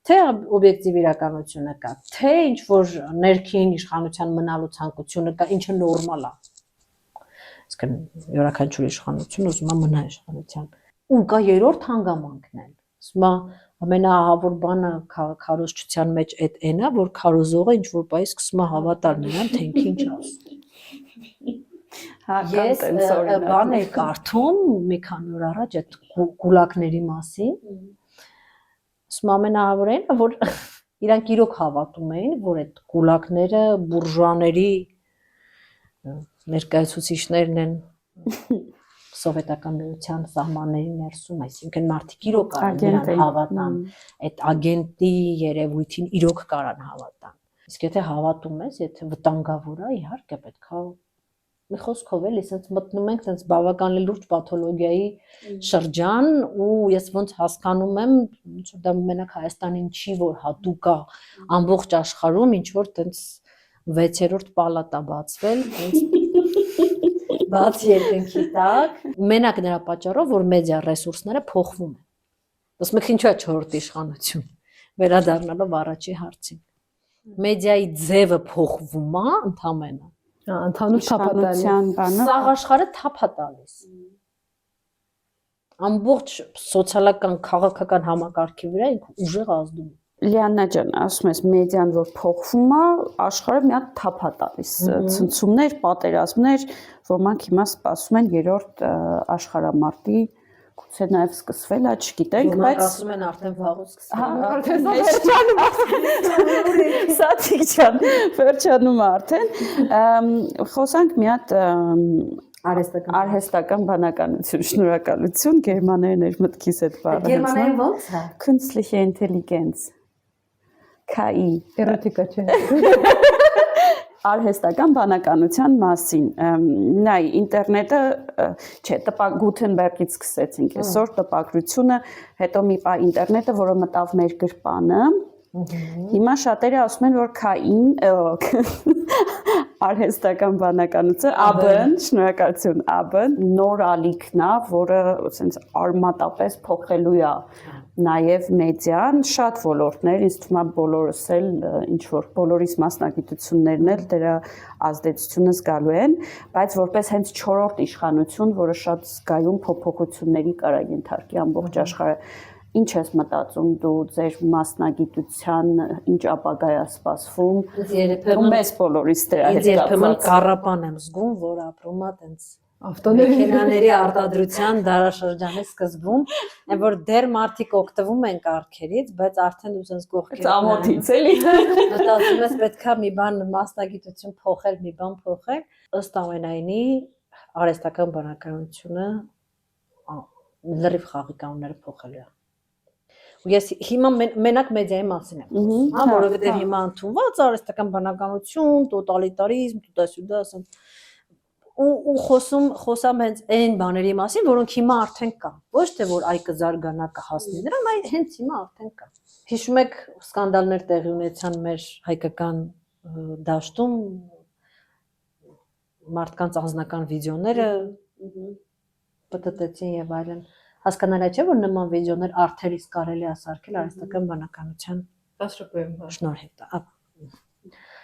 թե օբյեկտիվ իրականությունը կա, թե ինչ որ ներքին իշխանության մնալու ցանկությունը կա, ինչը նորմալ է։ Այսինքն յուրաքանչյուր իշխանություն ուզում է մնալ իշխանության։ Ու կա երրորդ հանգամանքն էլ։ Ասում է ամենաահավոր բանը քարոզչության մեջ այն է, որ քարոզողը ինչ որ բայ սկսում է հավատալ նրան, թե ինքը ինչ ասում։ Ես բան եմ կարդում մի քանի օր առաջ այդ գուլակների մասին։ Ասում ամենաահավորը այն է, որ իրանք իրոք հավատում էին, որ այդ գուլակները բուրժուաների ներկայացուցիչներն են սովետական միության սահմանների ներսում, այսինքն մարդիկ իրոք կարան հավատան, այդ ագենտի երևույթին իրոք կարան հավատան։ Իսկ եթե հավատում ես, եթե վտանգավոր է, իհարկե պետք է մի խոսքով էլի, ասենց մտնում ենք այնպես բավականին լուրջ պաթոլոգիայի շրջան ու ես ոնց հասկանում եմ, ինչ որ դա մենակ Հայաստանին չի, որ հատուկ է ամբողջ աշխարհում ինչ որ այնպես 6-րդ պալատա բացվել, բաց երկնքի տակ, մենակ նրա պատճառով, որ մեդիա ռեսուրսները փոխվում են։ Ասում եք ինչու է 4-րդ իշխանություն, վերադառնալով առաջի հարցին։ Մեդիայի ձևը փոխվում է ընդհանրապես։ Ընդհանուր թափանցության բանը։ Սաղ աշխարհը թափ է տալիս։ Ամբողջ սոցիալական քաղաքական համակարգի վրա ինքը ուժեղ ազդում է։ Լիաննա ջան, ասում ես մեդիան որ փոխվում է, աշխարհը մի հատ թափ է տալիս, ցնցումներ, պատերազմներ, ոմանք հիմա սպասում են երրորդ աշխարհամարտի, գուցե նաև սկսվել է, չգիտենք, բայց ասում են արդեն վաղուց սկսվել։ Սաթիկ ջան, վերջանում է արդեն։ Խոսանք մի հատ արհեստական բանականություն, շնորհակալություն, գերմաներեն էր մտքիս այդ բառը։ Գերմաներեն ո՞նց է։ Künstliche Intelligenz։ KI էրոտիկա չէ։ Արհեստական բանականության մասին։ Նայ, ինտերնետը, չէ, Գութենբերգից սկսեցինք այսօր տպագրությունը, հետո մի պահ ինտերնետը, որը մտավ մեր գրպանը։ Հիմա շատերը ասում են, որ KI-ն արհեստական բանականությունը, AB-ն, շնորհակալություն, AB-ն նոր ալիքն է, որը ասենց արմատապես փոխելու է նաև մեդիան, շատ ոլորտներ, ինձ թվում է բոլորս էլ ինչ որ բոլորիս մասնագիտություններն էլ դրա ազդեցությունը զգալու են, բայց որպես հենց 4-րդ իշխանություն, որը շատ զգայուն փոփոխությունների կարա ենթարկի ամբողջ աշխարհը, ինչ ես մտածում դու ձեր մասնագիտության ինչ ապագա է սպասվում։ Ու մեզ բոլորիս դրա հետ կապված։ Երբեմն կառապան եմ զգում, որ ապրում է տենց ավտոների արտադրության դարաշրջանի սկզբում, այն որ դեռ մարդիկ օգտվում են կառքերից, բայց արդեն դու sense կողքերից ամոթից էլի։ մտածում ես պետքա մի բան մասնագիտություն փոխել, մի բան փոխել, ըստ ամենայնի արհեստական բանականությունը լրիվ խաղի կանոնները փոխել է։ Ու ես հիմա մենակ մեդիայի մասին եմ խոսում, որովհետև հիմա ընդունված արհեստական բանականություն, տոտալիտարիզմ, տուտասյուդա, ասենք ու խոսամ հենց այն բաների մասին, որոնք հիմա արդեն կան։ Ոչ թե որ այ կզարգանա կհասնի նրան, այլ հենց հիմա արդեն կա։ Հիշում եք սկանդալներ տեղի ունեցան մեր հայկական դաշտում մարդկանց անձնական վիդեոները պտտեցին եւ այլն։ Հասկանալի չէ, որ նման վիդեոներ արդեն իսկ կարելի է սարքել արհեստական բանականության 10 րոպեում շնորհիվ։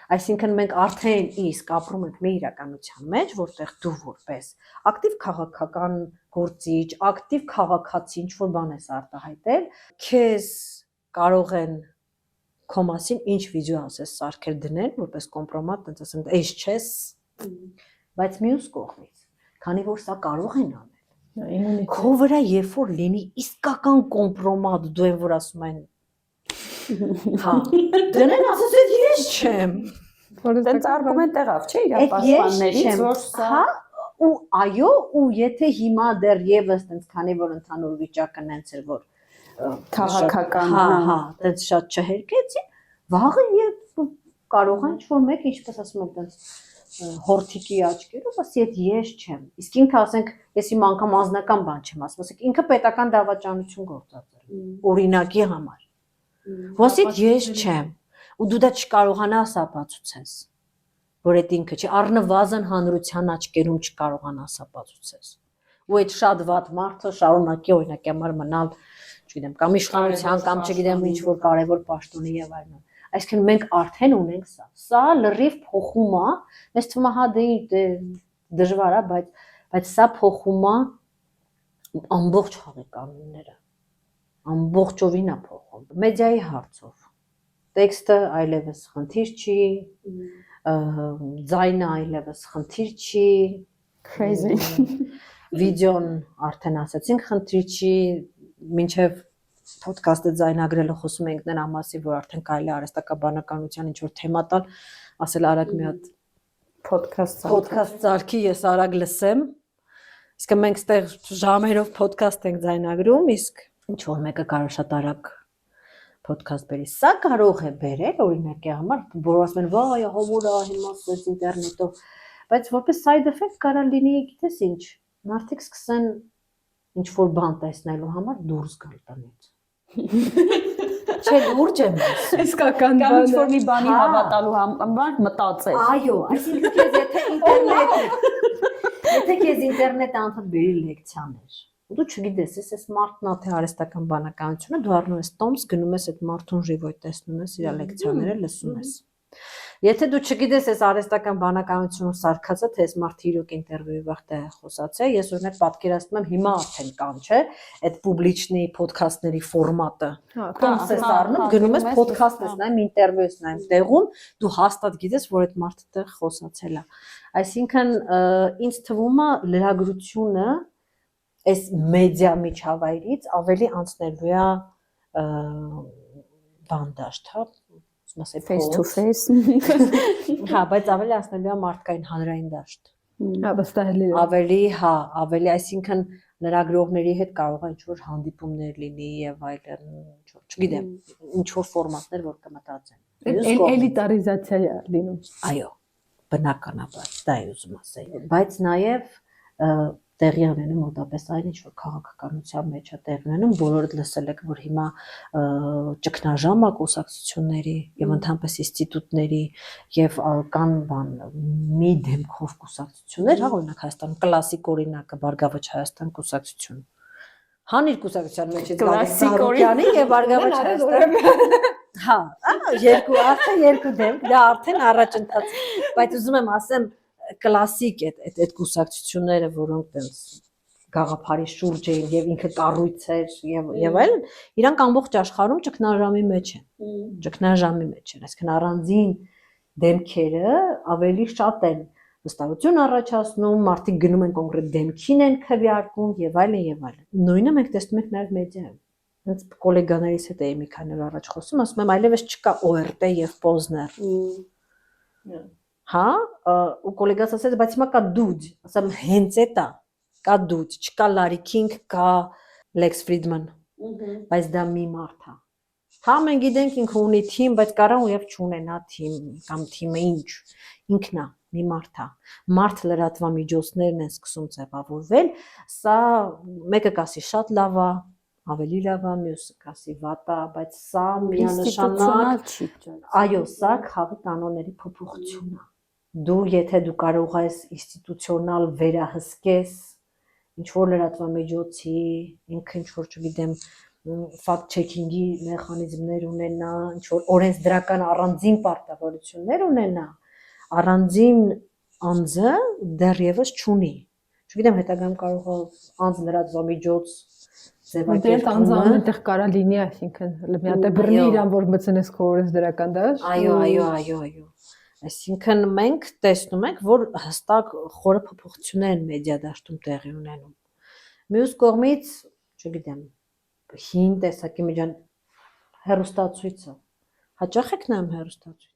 Այսինքն մենք արդեն իսկ ապրում ենք մի իրականության մեջ, որտեղ դու որպես ակտիվ քաղաքական գործիչ, ակտիվ քաղաքացի ինչ-որ բան ես արտահայտել, քեզ կարող են քո մասին ինչ վիդեո ասես սարքել դնել, որպես կոմպրոմատ, տենց ասեմ, էս չես, բայց մյուս կողմից, քանի որ սա կարող են անել, քո վրա երբ որ լինի իսկական կոմպրոմատ, դու են որ ասում են հա, դնեն ասես էդ ես չեմ։ Տենց արգումենտ եղավ, չէ՞, իրապաշտպաններից, որ սա ու այո, ու եթե հիմա դեռ եւս տենց քանի որ ընդհանուր վիճակը նենց էր, որ քաղաքական, հա, տենց շատ չհերկեցին, վաղը եւ կարող է ինչ-որ մեկ, ինչպես ասում են, տենց հորթիկի աչքերով, ասի էդ ես չեմ։ Իսկ ինքը ասենք, ես իմ անգամ անձնական բան չեմ ասում, ասենք ինքը պետական դավաճանություն գործած էր, օրինակի համար։ Ոսիդ ես չեմ, ու դու դա չկարողանաս ապացուցես, որ այդ ինքը չի, առնվազն հանրության աչքերում չկարողանաս ապացուցես։ Ու այդ շատ վատ մարդը շարունակի օրինակի համար մնալ, չգիտեմ, կամ իշխանության, կամ չգիտեմ ինչ որ կարևոր պաշտոնի եւ այլն։ Այսինքն մենք արդեն ունենք սա։ Սա լրիվ փոխում է, մեզ թվում է հա դե դժվար է, բայց սա փոխում է ամբողջ խաղի կանոնները։ Ամբողջովին է փոխում։ Մեդիայի հարցով։ Տեքստը այլևս խնդիր չի, ձայնը այլևս խնդիր չի, crazy։ Վիդեոն արդեն ասացինք խնդիր չի, մինչև podcast-ը ձայնագրելը խոսում ենք նրա մասին, որ արդեն կարելի է արհեստական բանականության ինչ որ թեմա տալ, ասել արագ մի հատ podcast ծարքի, ես արագ լսեմ։ Իսկ մենք ստեղ ժամերով podcast ենք ձայնագրում, իսկ ինչ որ մեկը կարող շատ արագ podcast բերի։ Սա կարող է բերել օրինակի համար, որ ասում են, վայ, հովորա, հիմա սենց ինտերնետով, բայց որպես side effect կարա լինի, գիտես ինչ, մարդիկ սկսեն ինչ որ բան տեսնելու համար դուրս գալ տնից։ Չէ, լուրջ եմ ասում։ Իսկական Կամ ինչ որ մի բանի հավատալու համար մտածել։ Այո, այսինքն քեզ ինտերնետը անդադ բերի լեկցիաներ։ Դու չգիտես, ես մարդն թե արհեստական բանականությունը, դու առնում ես տոմս, գնում ես այդ մարդուն ժիվոյ տեսնում ես, իր լեկցիաները լսում ես։ Եթե դու չգիտես, ես արհեստական բանականությունը սարքած է, թե այս մարդը իրոք ինտերվյուի վաղտե խոսացել, ես օրինակ պատկերացնում եմ հիմա արդեն կան, չէ՞, այդ պուբլիչնի ոդքասթների ֆորմատը։ Տոմս ես առնում, գնում ես ոդքասթ ես նայում, ինտերվյու ես նայում տեղում, դու հաստատ գիտես, որ այդ մարդը տեղ խոսացել է։ Այսինքն ինձ թվում է լրագրությունը այս մեդիա միջավայրից ավելի անցնելու է բանդաշտ, հա, face to face։ Հա, բայց ավելի անցնելու է մարդկային հանրային դաշտ։ Հա, վստահելի է։ Ավելի, այսինքն լրագրողների հետ կարող է ինչ-որ հանդիպումներ լինի եւ այլն, չգիտեմ, ինչ-որ ֆորմատներ, որ կմտածեն։ Էլիտարիզացիա է լինում։ Այո, բնականաբար, դա է ուզում ասել։ Բայց նաեւ տեղի ունենում մոտապես այն ինչ որ քաղաքականության մեջ է տեղի ունենում, բոլորդ լսել եք, որ հիմա ճգնաժամ է կուսակցությունների եւ ընդհանրապես ինստիտուտների եւ կան բան մի դեմքով կուսակցություններ, հա, օրինակ Հայաստան կլասիկ օրինակը Բարգավաճ Հայաստան կուսակցություն։ Հանիր կուսակցության մեջ այդ Կլասիկ Գարոկյանի եւ Արգավաճ Հայաստան։ Հա, արդեն երկու դեպք, դա արդեն առաջընթաց, բայց ուզում եմ ասեմ կլասիկ այդ կուսակցությունները, որոնք տենց գաղափարի շուրջ էին եւ ինքը կառույց էր եւ այլն, իրանք ամբողջ աշխարհում ճգնաժամի մեջ են, այսինքն առանձին դեմքերը ավելի շատ են վստահություն առաջացնում, մարդիկ գնում են կոնկրետ դեմքին են քվեարկում եւ այլն։ Նույնը մենք տեսնում ենք նաեւ մեդիայում։ Հենց գոլեգաներիս հետ էի մի քանի օր առաջ խոսում, ասում եմ այլևս չկա ORT եւ Պոզներ։ Հա, ու գոլեգաս ասեց, բայց հիմա կա դուջ, ասեմ հենց էտա, կա դուջ, չկա Լարի Քինգ, կա Լեքս Ֆրիդման, բայց դա մի մարդ է։ Հա, մենք գիտենք ինքը ունի թիմ, բայց կարող ու եւ չունենա թիմ, կամ թիմը ինչ, ինքն է, մի մարդ է։ Մարդ լրատվամիջոցներն են սկսում ձևավորվել, սա մեկը կասի շատ լավ է, ավելի լավ է, մյուսը կասի վատ է, բայց սա միանշանակ, այո, սա խաղի կանոնների փոփոխություն է։ Դու եթե դու կարող ես ինստիտուցիոնալ վերահսկես ինչ որ լրատվամիջոցի, ինքը ինչ որ չգիտեմ fact checking-ի մեխանիզմներ ունենա, ինչ որ օրենսդրական առանձին պարտավորություններ ունենա, առանձին անձը դեռևս չունի։ Չգիտեմ, հետագայում կարող է անձ լրատվամիջոց ձևակերպումը այնտեղ կարա լինի, այսինքն մի հատ է բռնի իրան, որ մտցնես քո օրենսդրական դաշտ։ Այո։ Այսինքն մենք տեսնում ենք, որ հստակ խորը փոփոխություններ են մեդիա դաշտում տեղի ունենում։ Մյուս կողմից, չգիտեմ, հին տեսակի միջան հեռուստացույցը։ Հաճախ եք նայում հեռուստացույց։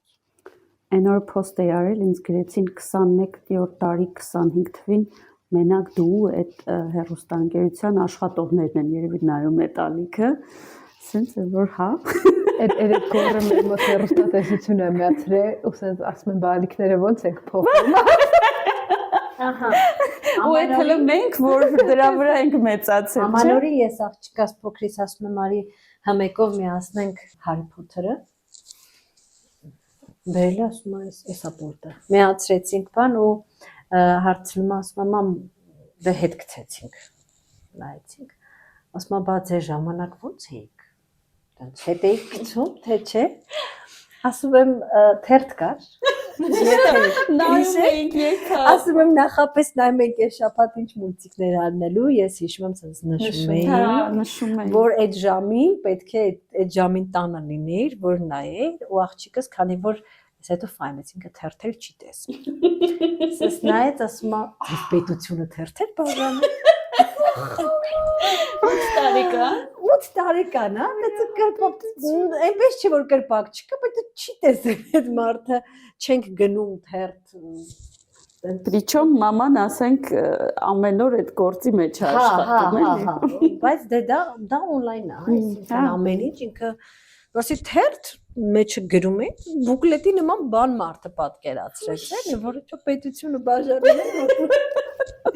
Այն օր post էի արել, ինձ գրեցին 21-րդ տարի 25 թվին մենակ դու այդ հեռուստաընկերության աշխատողներն են երևի նայում այդ ալիքը, ասենց որ հա։ Այդ կորը մեր մոտ հեռուստատեսությունը միացրել, ու ասենց ասում են բալիկները ոնց ենք փոխում։ Ահա։ Ու այդ հələ մենք որ դրա վրա ենք մեծացել, չէ՞։ Ամանորի ես աղջկաս փոքրից ասում եմ արի համեկով միացնենք Հարի Փոթերը։ Բերել ասում եմ էսա պորտը։ Միացրեցինք բան ու հարցնում ասում եմ դե հետ գցեցինք։ Նայեցինք։ Ասում եմ բա ձեր ժամանակ ո՞նց էիք։ Դրանց հետ էիք գցում, թե չէ։ Ասում եմ թերթ կար։ Նայում էինք եկա։ Ասում եմ նախապես նայում ենք այս շաբաթ ինչ մուլտիկներ առնելու, ես հիշում եմ ցած նշում էի, որ այդ ժամին պետք է այդ ժամին տանը լինեիր, որ նայեր ու աղջիկս, քանի որ ես հետո ֆայմեցինքը թերթել չի տեսնում։ Սես նայեց, ասում է, այս պետությունը թերթել բաժանը։ 8 տարեկան։ 8 տարեկան, հա, դա կրպակ, այնպես չէ որ կրպակ չկա, բայց չի տեսել այդ մարդը, չենք գնում թերթ։ Причем մաման ասենք ամեն օր այդ գործի մեջ է աշխատում, էլի։ Բայց դա on-line է, այսինքն ամեն ինչ ինքը որսի թերթ մեջը գրում է, բուկլետի նման բան մարդը պատկերացրեց, էլի, որը չէ պետությունը բաժանում է։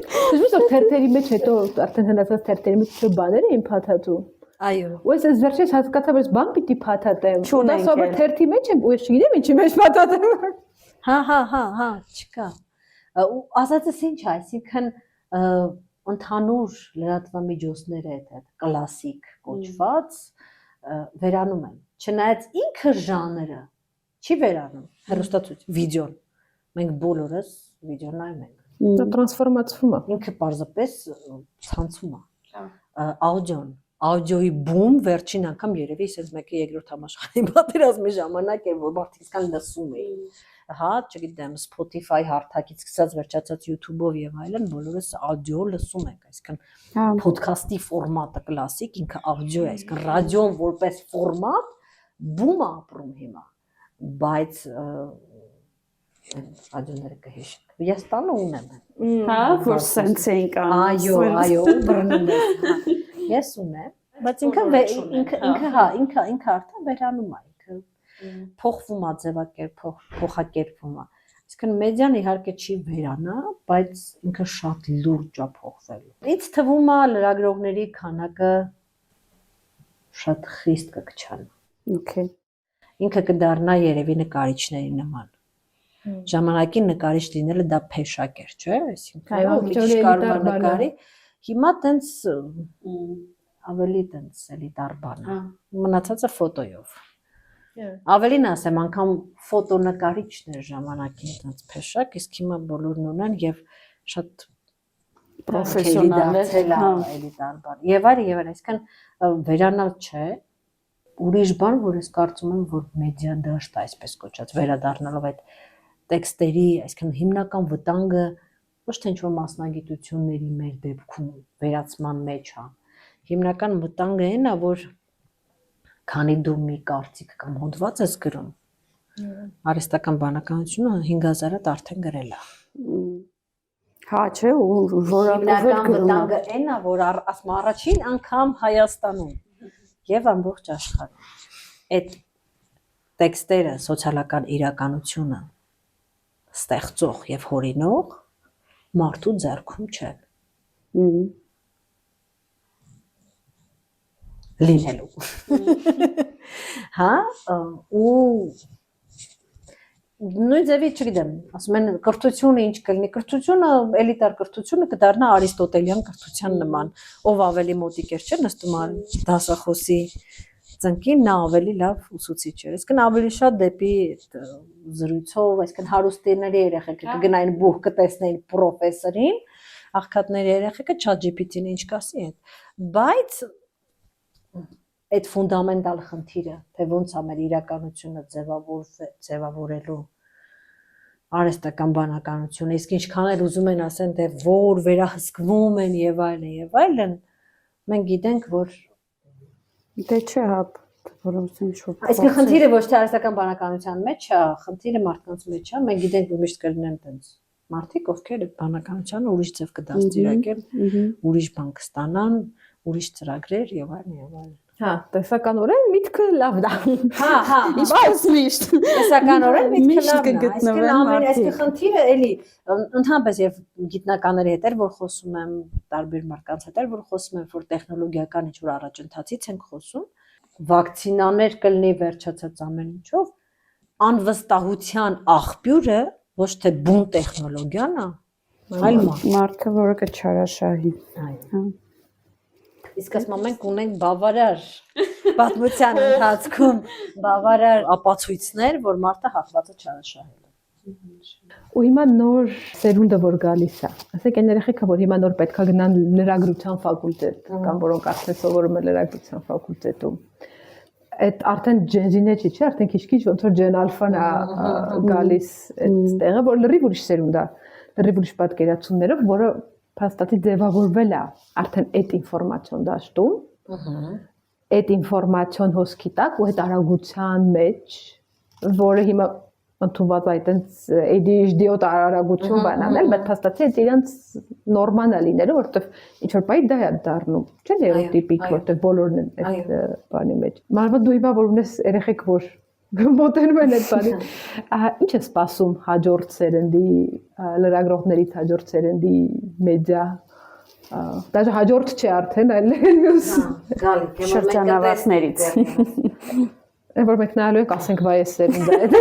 Դժվար է թերթերի մեջ հետո արդեն հնացած թերթերի մեջ չէ բաներ էին փաթաթում։ Այո։ Ու ես վերջից հասկացա, որ բան պիտի փաթաթեմ։ Դա սովոր թերթի մեջ եմ, ու ես չգիտեմ ինչի մեջ փաթաթեմ։ Հա, չկա։ Ու ասածս ինչ է, այսինքն ընդհանուր լրատվամիջոցները այդ կլասիկ կոչված վերանում են։ Չնայած ինքը ժանրը չի վերանում, հեռուստացույց, վիդեոն։ Մենք բոլորս վիդեո նայում ենք։ Դա տրանսֆորմացվում է։ Ինքը պարզապես ցանցում է։ Աուդիոն, աուդիոյի բում վերջին անգամ երևի ասես մեկը երկրորդ համաշխարհային պատերազմի ժամանակ էր, որ մարդիկ սկան լսում էին։ Հա, չգիտեմ, Spotify հարթակից սկսած վերջացած YouTube-ով եւ այլն, բոլորս աուդիո լսում ենք, այսինքն podcast-ի ֆորմատը կլասիկ, ինքը աուդիո է, այսինքն ռադիոն որպես ֆորմատ բում է ապրում հիմա, բայց ռադիոները կհիշենք։ Ես տանը ունեմ։ Հա, որ սենց էինք անում։ Այո, բռնում եմ։ Ես ունեմ, բայց ինքը արդեն վերանում է, ինքը փոխվում է փոխակերպվում է։ Իսկն մեդիան իհարկե չի վերանա, բայց ինքը շատ լուրջ է փոխվել։ Ինձ թվում է լրագրողների քանակը շատ խիստ կքչանա։ Okay։ Ինքը կդառնա երևի նկարիչների նման։ Ժամանակին նկարիչ լինելը դա փեշակ էր, չէ՞, այսինքն մի քիչ կարող նկարի։ Հիմա տենց ավելի տենց էլիտար բան է։ Մնացածը ֆոտոյով։ Ավելին ասեմ, անգամ ֆոտոնկարիչներ ժամանակին տենց փեշակ, իսկ հիմա բոլորն ունեն եւ շատ պրոֆեսիոնալ էլիտար բան։ Եվ այլ, այսինքն վերանալ չէ, ուրիշ բան, որ ես կարծում եմ, որ մեդիա դաշտ այսպես կոչած վերադառնալով այդ տեքստերի, այսինքն հիմնական վտանգը ոչ թե ինչ-որ մասնագիտությունների մեր դեպքում վերացման մեջ է։ Հիմնական վտանգը այն է, որ քանի դու մի կարծիք կամ հոդված ես գրում, արհեստական բանականությունը 5000-ը արդեն գրել է։ Հա, չէ, որակով վտանգը այն է, որ ասում առաջին անգամ Հայաստանում եւ ամբողջ աշխարհում այդ տեքստերը սոցիալական իրականությունը ստեղծող եւ հորինող մարդու ձեռքում չեն։ Լինելու։ Հա, ու նույն ձևի չգիտեմ, ասում են կրթությունը ինչ կլինի, կրթությունը էլիտար կրթությունը կդառնա արիստոտելյան կրթության նման, ով ավելի մոտիկ էր, չէ՞, նստում ա դասախոսի ծնկին, նա ավելի լավ ուսուցիչ էր։ Այսինքն ավելի շատ դեպի զրույցով, այսինքն հարուստների երեխեքը կգնային բուխ կտեսնեին պրոֆեսորին, աղքատների երեխեքը ChatGPT-ին ինչ կասի այդ, բայց այդ ֆունդամենտալ խնդիրը, թե ոնց է մեր իրականությունը ձևավորելու արհեստական բանականությունը, իսկ ինչքան էլ ուզում են ասեն, թե որ վերահսկվում են եւ այլն, մենք գիտենք, որ դե չէ, հա, որոնց ինչ-որ այսինքն խնդիրը ոչ թե արհեստական բանականության մեջ է, խնդիրը մարդկանց մեջ է, մենք գիտենք, որ միշտ կլինեն տենց մարդիկ, ովքեր բանականությանը ուրիշ ձև կդաստիարակեն, ուրիշ բան կստանան, ուրիշ ծրագրեր եւ այլն։ Հա, տեսականորեն միտքը լավ դա։ Հա, Ինչպես միշտ։ տեսականորեն միտքը լավ է։ գտնվեն Այսինքն խնդիրը էլի ընդհանրապես եւ գիտնականների հետ որ խոսում եմ, տարբեր մարդկանց հետ որ խոսում եմ, որ տեխնոլոգիական ինչ-որ առաջընթացից ենք խոսում, վակցինաներ կլինի վերջացած ամեն ինչով, անվստահության աղբյուրը ոչ թե բուն տեխնոլոգիան է, այլ մարդը, որը կչարաշահի։ Հա։ Իսկ ասում մենք ունենք բավարար պատմության ընթացքում բավարար ապացույցներ, որ մարդը հաղթված է չարաշահել։ Ու հիմա նոր սերունդը որ գալիս է, ասենք այն երեխեքը, որ հիմա նոր պետքա գնան լրագրության ֆակուլտետ, կամ որոնք արդեն սովորում են լրագրության ֆակուլտետում, այդ արդեն ջենզիներ չի, արդեն քիչ-քիչ ոնց որ ջեն ալֆան է գալիս այդ տեղը, որ լրիվ ուրիշ սերունդ է, լրիվ ուրիշ պատկերացումներով, որը փաստացի ձևավորվել է արդեն այդ ինֆորմացիոն դաշտում, այդ ինֆորմացիոն հոսքի տակ ու այդ արագության մեջ, որը հիմա ընդունված այդպես ADHD-ոտ արագություն բանանել, բայց փաստացի այդ իրենց նորման է լինելու, որովհետև ինչ որ բայ դա է դառնում, չէ՞ նեյրոտիպիկ, որովհետև բոլորն են այդ բանի մեջ։ Մանավանդ դու հիմա որ ունես երեխեք, որ մոտենում են այդ բանի, ինչ է սպասում հաջորդ սերնդի լրագրողներից հաջորդ սերնդի մեդիա, даже հաջորդ չէ արդեն, այլ մյուս շրջանավարտներից։ Որ մենք նայելու ենք, ասենք վայ է սերունդը այդ։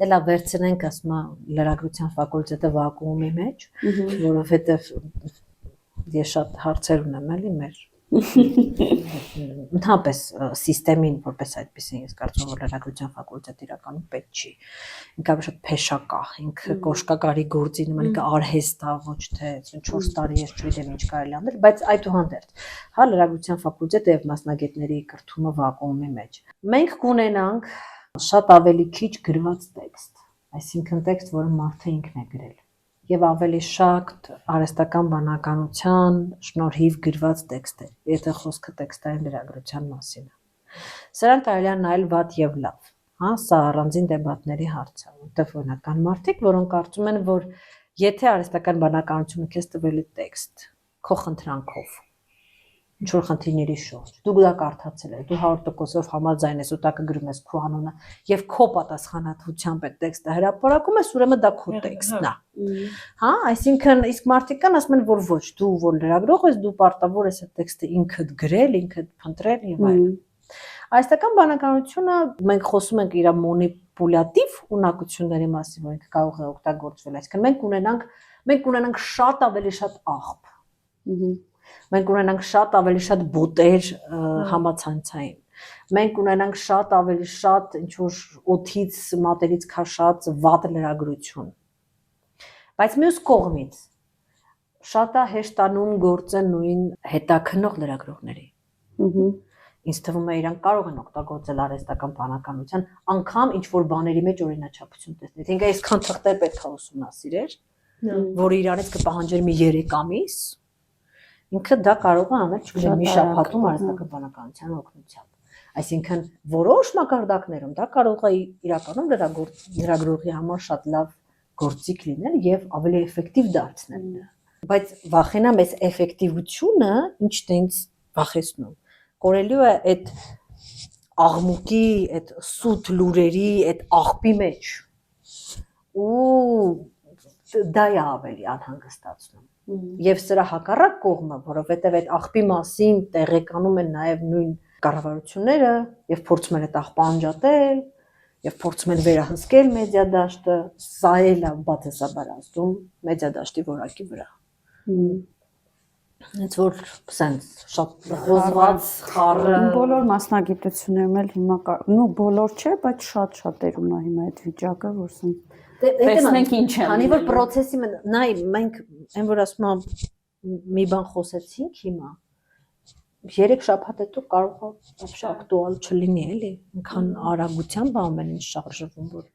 Դե լավ վերցնենք, ասում եմ, լրագրության ֆակուլտետը վակուումի մեջ, որովհետև ես շատ հարցեր ունեմ էլի մեր ընդհանրապես սիստեմին որպես այդպեսին ես կարծում եմ որ լրագրության ֆակուլտետ իրականում պետք չի ինքը շատ փեշակ է ինքը կոշկակարի գործի նման ինքը արհեստ է ոչ թե 4 տարի ես չգիտեմ ինչ կարելի անել բայց այդուհանդերձ հա լրագրության ֆակուլտետը եւ մասնագետների կրթումը վակուումի մեջ մենք կունենանք շատ ավելի քիչ գրված տեքստ այսինքն տեքստ որը մարդը ինքն է գրել եւ ավելի շատ արհեստական բանականության շնորհիվ գրված տեքստեր, եթե խոսքը տեքստային լրագրության մասին է։ Սրանք կարելի է նայել վատ եւ լավ, հա, սա առանձին դեպատների հարց է, որտեղ օրինական մարդիկ, որոնք կարծում են, որ եթե արհեստական բանականությունը քեզ տվել է տեքստ, քո խնդրանքով, ինչ որ խնդիրների շուրջ, դու դա կարդացել ես, դու 100%-ով համաձայն ես ու տակը գրում ես քո անունը եւ քո պատասխանատվությամբ այդ տեքստը հրապարակում ես, ուրեմն դա քո տեքստն է։ Հա, այսինքն իսկ մարդիկ կան ասում են, որ ոչ, դու որ լրագրող ես, դու պարտավոր ես այդ տեքստը ինքդ գրել, ինքդ փնտրել եւ այլն։ Արհեստական բանականությունը մենք խոսում ենք իր մանիպուլյատիվ ունակությունների մասին, որ ինքը կարող է օգտագործվել, այսինքն մենք ունենանք շատ ավելի շատ աղբ։ Մենք ունենանք շատ ավելի շատ բոտեր համացանցային։ Մենք ունենանք շատ ավելի շատ ինչ որ օդից, մատերից քաշած վատ լրագրություն։ Բայց մյուս կողմից շատ է հեշտանում գործը նույն հետաքնող լրագրողների։ Ինձ թվում է իրանք կարող են օգտագործել արհեստական բանականության անգամ ինչ որ բաների մեջ օրինաչափություն տեսնել։ Ինքը այսքան թղթեր պետք է ուսումնասիրեր, որ իրանից կպահանջեր մի 3 ամիս, ինքը դա կարող է անել, չգիտեմ, մի շաբաթում արհեստական բանականության օգնությամբ։ Այսինքն որոշ մակարդակներում դա կարող է իրականում լրագրողի համար շատ լավ գործիք լինել եւ ավելի էֆեկտիվ դարձնել նա։ Բայց վախենամ այս էֆեկտիվությունը ինչն է ինձ վախեցնում։ Կորելու է այդ աղմուկի, այդ սուտ լուրերի, այդ աղբի մեջ։ Ու դա է ավելի անհանգստացնում։ Եվ սրա հակառակ կողմը, որովհետև այդ աղբի մասին տեղեկանում են նաև նույն կառավարությունները եւ փորձում են այդ աղբը անջատել եւ փորձում են վերահսկել մեդիա դաշտը, սա էլ է բացասաբար ասում մեդիա դաշտի որակի վրա։ It's որ sense շատ հոզված խառը բոլոր մասնագիտություններում էլ հիմա բոլոր չէ, բայց շատ-շատերում է հիմա այդ վիճակը, որ տեսնենք ինչ է։ Քանի որ process-ի նայ մենք այն որ ասում եմ մի բան խոսեցինք հիմա 3 շաբաթ հետո կարող է вообще ակտուալ չլինի էլի, այնքան արագությամբ ամեն ինչ շարժվում որ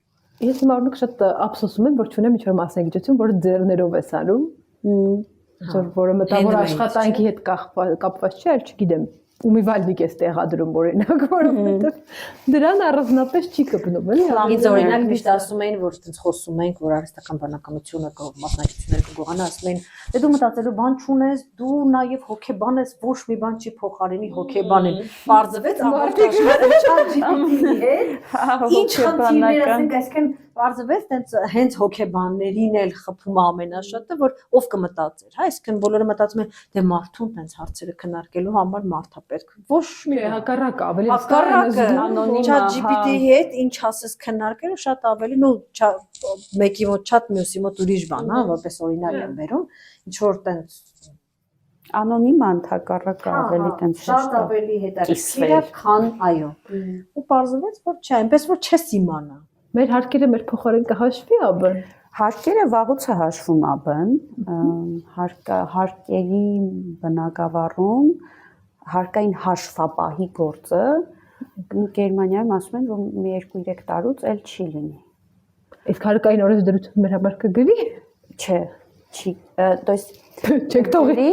Ես հիմա օրինակ շատ ափսոսում եմ, որ չունեմ ինչ-որ մասնագիտություն, որը ձեռներով է սարում։ Որը մտավոր աշխատանքի հետ կապված չէ, այլ չգիտեմ, ումիվալնիկ է տեղադրում օրինակ, որովհետև դրան առանձնապես չի կպնում, էլի։ Ինձ օրինակ միշտ ասում էին, որ այդպես խոսում ենք, որ արհեստական բանականությունը կամ մասնագիտությունները կգողանա, ասում էին, դե դու մտածելու բան չունես, դու նաև հոգեբան ես, ոչ մի բան չի փոխարինի հոգեբանին։ Պարզվեց ամբողջ ChatGPT-ի հետ։ Ինչ խնդիրներ ասենք, այսինքն պարզվեց հենց հոգեբաններին էլ խփում ամենաշատը, որ ով կմտածեր, հա, այսինքն բոլորը մտածում են, դե մարդուն տենց հարցերը քննարկելու համար մարդա պետք։ Ոչ մի հակառակ ավելի անոնիմ ChatGPT-ի հետ ինչ ասես քննարկելու շատ ավելի, նո մեկի մոտ chat մյուսի մոտ ուրիշ բան, հա, որպես օրինակ եմ բերում, ինչ որ տենց անոնիմ անթակառակը ավելի տենց շատ ավելի հետաքրքիր է, քան այո։ Ու պարզվեց, որ չէ, այնպես որ չես իմանա։ Մեր հարկերը մեր փոխարեն կհաշվի ԱԲ։ Հարկերը վաղուց է հաշվում ԱԲ-ն, հարկերի բնակավարում հարկային հաշվապահի գործը Գերմանիայում ասում են, որ մի 2-3 տարուց էլ չի լինի։ Իսկ հարկային օրենսդրությունը մեր համար կգրի։ Չէ, չի, то есть չեք թողի,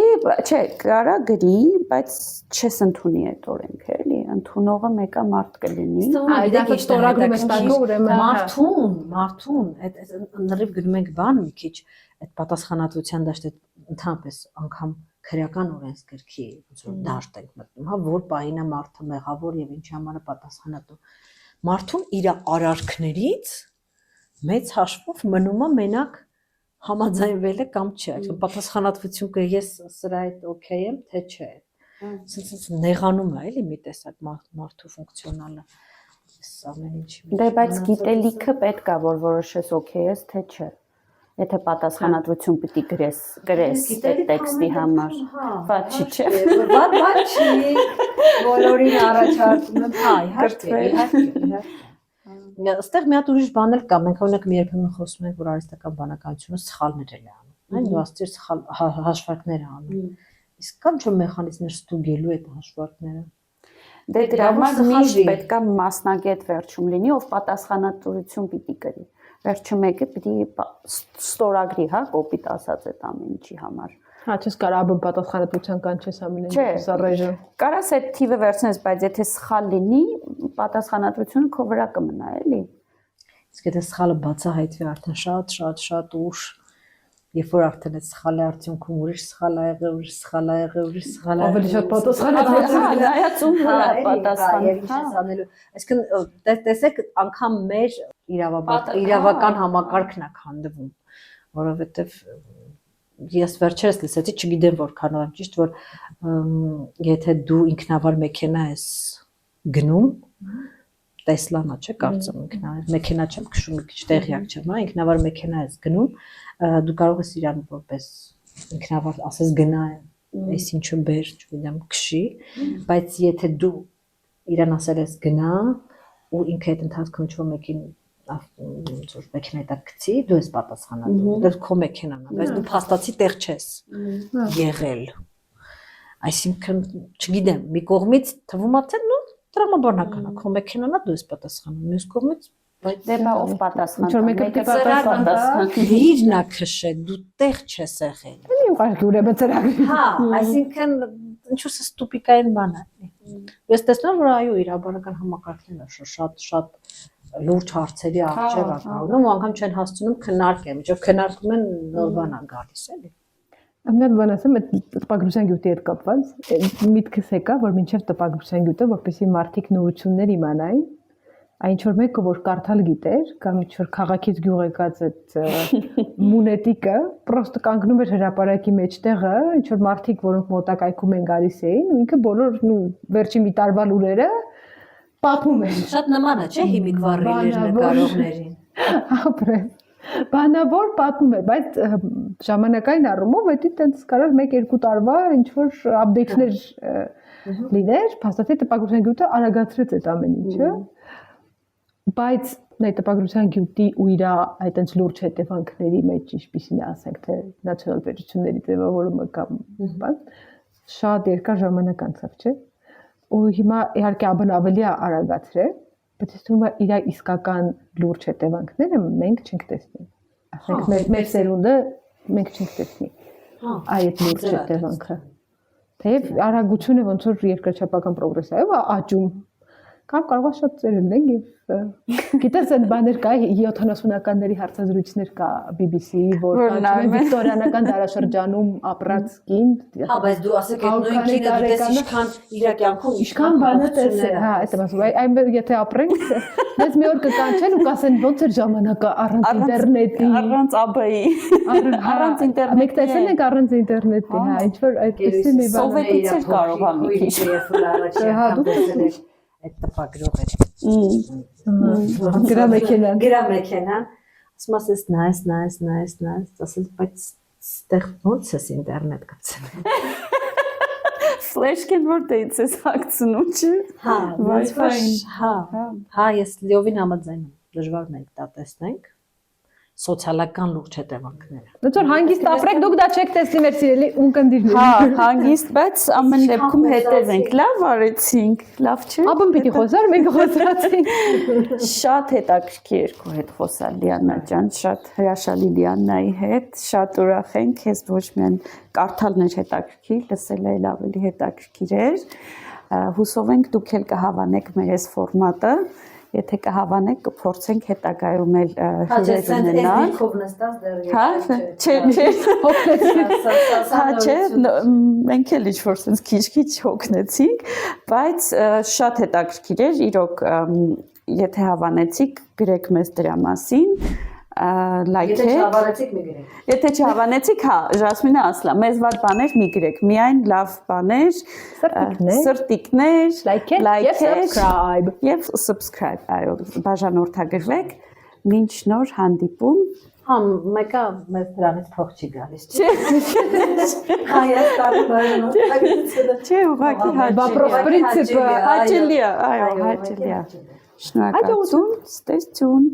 չէ, կարա գրի, բայց չես ընդունի այդ օրենքը, էլի, ընդունողը մեկը մարդ կլինի։ Այդ ստորագրում է ստակը ուրեմն մարդուն, այդ նռիվ գնում ենք բան մի քիչ, այդ պատասխանատվության դաշտ ընդհանրապես անգամ քրեական օրենսգրքի ոնց որ դաշտ ենք մտնում, հա, որ պահին է մարդը մեղավոր եւ ինչի համար է պատասխանատու։ Մարդուն իր արարքներից մեծ հաշվով մնում է մենակ համաձայնվել է կամ չէ, այսինքն պատասխանատվություն կը ես սրա հետ օքեյ եմ, թե չէ։ Սենց նեղանում է էլի մի տեսակ մարդու ֆունկցիոնալը։ Ամեն ինչի։ Դե բայց գիտելիքը պետք է որ որոշես օքեյ ես, թե չէ։ Եթե պատասխանատվություն պիտի գրես այդ տեքստի համար, բաց չի, չէ։ Բաց չի։ Բոլորին առաջարկում եմ, հա, իհարկե։ Այստեղ մի հատ ուրիշ բան էլ կա, մենք օրինակ մի երբեմն խոսում ենք, որ արհեստական բանականությունը սխալներ է անում, այն դասեր սխալ հաշվարկներ է անում։ Իսկ կան չէ մեխանիզմներ ստուգելու այդ հաշվարկները։ Դե դրա համար միշտ պետք է մասնագետ վերջում լինի, ով պատասխանատվություն պիտի կրի։ Վերջը մեկը պիտի ստորագրի, հա, կոպիտ ասած այդ ամեն ինչի համար։ Հա, չես կարող ԱԲ պատասխանատվության կանչես ամեն ինչ, սա ռեժիմ։ Կարաս այդ թիվը վերցնես, բայց եթե սխալ լինի, պատասխանատվությունը քո վրա կմնա, էլի։ Իսկ եթե սխալը բացահայտվի արդեն շատ ուշ, երբ որ արդեն այդ սխալի արդյունքում ուրիշ սխալ ա եղել, ուրիշ սխալ ա եղել, ուրիշ սխալ ա եղել, ավելի շատ պատասխանատվություն, նայած ում վրա պատասխան, եւ ինչ ես անելու։ Այսինքն տեսեք, անգամ մեր իրավական համակարգն է քանդվում, որովհետեւ ես վերջերս լսեցի, չգիտեմ որքանով եմ ճիշտ, որ եթե դու ինքնավար մեքենա ես գնում, Տեսլան է, չէ՞, կարծում ինքնավար մեքենա չեմ քշում, մի քիչ տեղյակ չեմ, հա, ինքնավար մեքենա ես գնում, դու կարող ես իրան որպես ինքնավար ասես գնա այս ինչը բեր, չգիտեմ, քշի, բայց եթե դու իրան ասել ես գնա ու ինքը այդ ընթացքում ինչ-որ մեկին որ մեքենայի տակ գցի, դու ես պատասխանատու, դու քո մեքենան է, բայց դու փաստացի տեղ չես եղել։ Այսինքն, չգիտեմ, մի կողմից թվում է թե նո տրամաբանական է, քո մեքենան է, դու ես պատասխանում, մյուս կողմից Դե բա ով պատասխան։ Ինչ որ մեկը պատասխան։ իրն է քշել, դու տեղ չես եղել։ Էլի ուղղակի ուրեմն ծրագրի։ Հա, այսինքն ինչ-որ ստուպիկային բան է։ Ես տեսնում որ այո, իրավաբանական համակարգն է շատ լուրջ հարցերի առջև է կանգնում, ու անգամ չեն հասցնում քննարկել, միջով քննարկում են նոր բան է գալիս, էլի։ Ամեն բան ասեմ, այդ տպագրության գյուտի հետ կապված միտքս եկա, որ մինչև տպագրության գյուտը, որպեսզի մարդիկ նորություններ իմանային, այն ինչ որ մեկը որ կարդալ գիտեր, կամ ինչ որ քաղաքից գյուղ եկած այդ մունետիկը, պրոստը կանգնում էր հրապարակի մեջտեղը, ինչ որ մարդիկ, որոնք մոտակայքում են գալիս էին, ու ինքը բոլոր վերջի մի տարվա լուրերը պատմում են։ Շատ նման է, չէ՞, հիմիկ վառիլեր նկարողներին։ Ապրես։ Բանավոր պատմում է, բայց ժամանակային առումով դա տենց կարար 1-2 տարվա ինչ որ ապդեյթներ լիներ, փաստացի տպագրության գյուտը արագացրեց այդ ամեն ինչը։ Բայց այդ տպագրության գյուտի ու իր այդ այնց լուրջ հետևանքների մեջ ինչպիսին է, ասենք թե նացիոնալ պետությունների ձևավորումը կամ բան, շատ երկար ժամանակ անցավ, չէ՞։ Ու հիմա իհարկե աբն ավելի արագացրել, բայց ես թվում է իր իսկական լուրջ հետևանքները մենք չենք տեսնի։ Ասենք մեր սերունդը մենք չենք տեսնի։ Այդ լուրջ հետևանքը։ Թեև արագությունը ոնց որ երկրաչափական պրոգրեսիվ է աճում, կամ կարող է շատ ծեր լինեն եւ գիտես այդ բաներ կա 70-ականների հարցազրույցներ կա BBC-ի որ կարծում վիկտորիանական դարաշրջանում ապրած կին հա բայց դու ասեք այդ նույն կինը դες ինչքան իր կյանքում ինչքան բանը տեսել հա այդ ասում այն եթե ապրենք դες մի օր կկանչեն ու կասեն ոնց էր ժամանակը առանց ինտերնետի առանց ԱԲ-ի առանց ինտերնետի մենք տեսել ենք առանց ինտերնետի հա ինչ որ այդպեսի մի բան սովետից էր կարող է մի քիչ այդ տպագրողը գրամեքենան ասում ասես նայես ասես բայց ստեղ ոնց ես ինտերնետ գցել ֆլեշքին որտեղից ես հագցնում չէ հա հա ես լիովին համաձայն եմ դժվար մենք դա տեսնենք սոցիալական լուրջ հետևանքները դուք որ հանգիստ ապրեք դուք դա չեք տեսնի մեր սիրելի ունկնդիրներ հա հանգիստ բայց ամեն դեպքում հետևենք լավ արեցինք լավ չէ աբն պիտի խոսար մենք խոսացինք շատ հետաքրքիր քո հետ խոսալ Լիանա ջան շատ հրաշալի Լիանայի հետ շատ ուրախ ենք քեզ ոչ միայն կարդալն էր հետաքրքիր լսելն էլ ավելի հետաքրքիր էր հուսով ենք դուք էլ կհավանեք մեր այս ֆորմատը Եթե կհավանեք, կփորձենք հետագայում էլ հյուրեր ունենալ։ Հա, չէ, մենք էլ ինչ-որ sense քիչ-քիչ հոգնեցինք, բայց շատ հետաքրքիր էր, իրոք, եթե հավանեցիք, գրեք մեզ դրա մասին, լայքեք։ Եթե չհավանեցիք, մի գրեք։ Եթե չհավանեցիք, հա, Ժասմինը ասլա, մեզ վատ բաներ մի գրեք, միայն լավ բաներ, սրտիկներ, լայքեք եւ subscribe, այո, բաժանորդագրվեք, մինչ նոր հանդիպում։ Հա, մեկը մեզ դրանից փող չի գալիս, չէ՞։ Հայաստանի բաժանորդագրությունը։ Չէ, ուղղակի հաճելի է, այո, հաճելի է։ Շնորհակալություն, ստեսություն։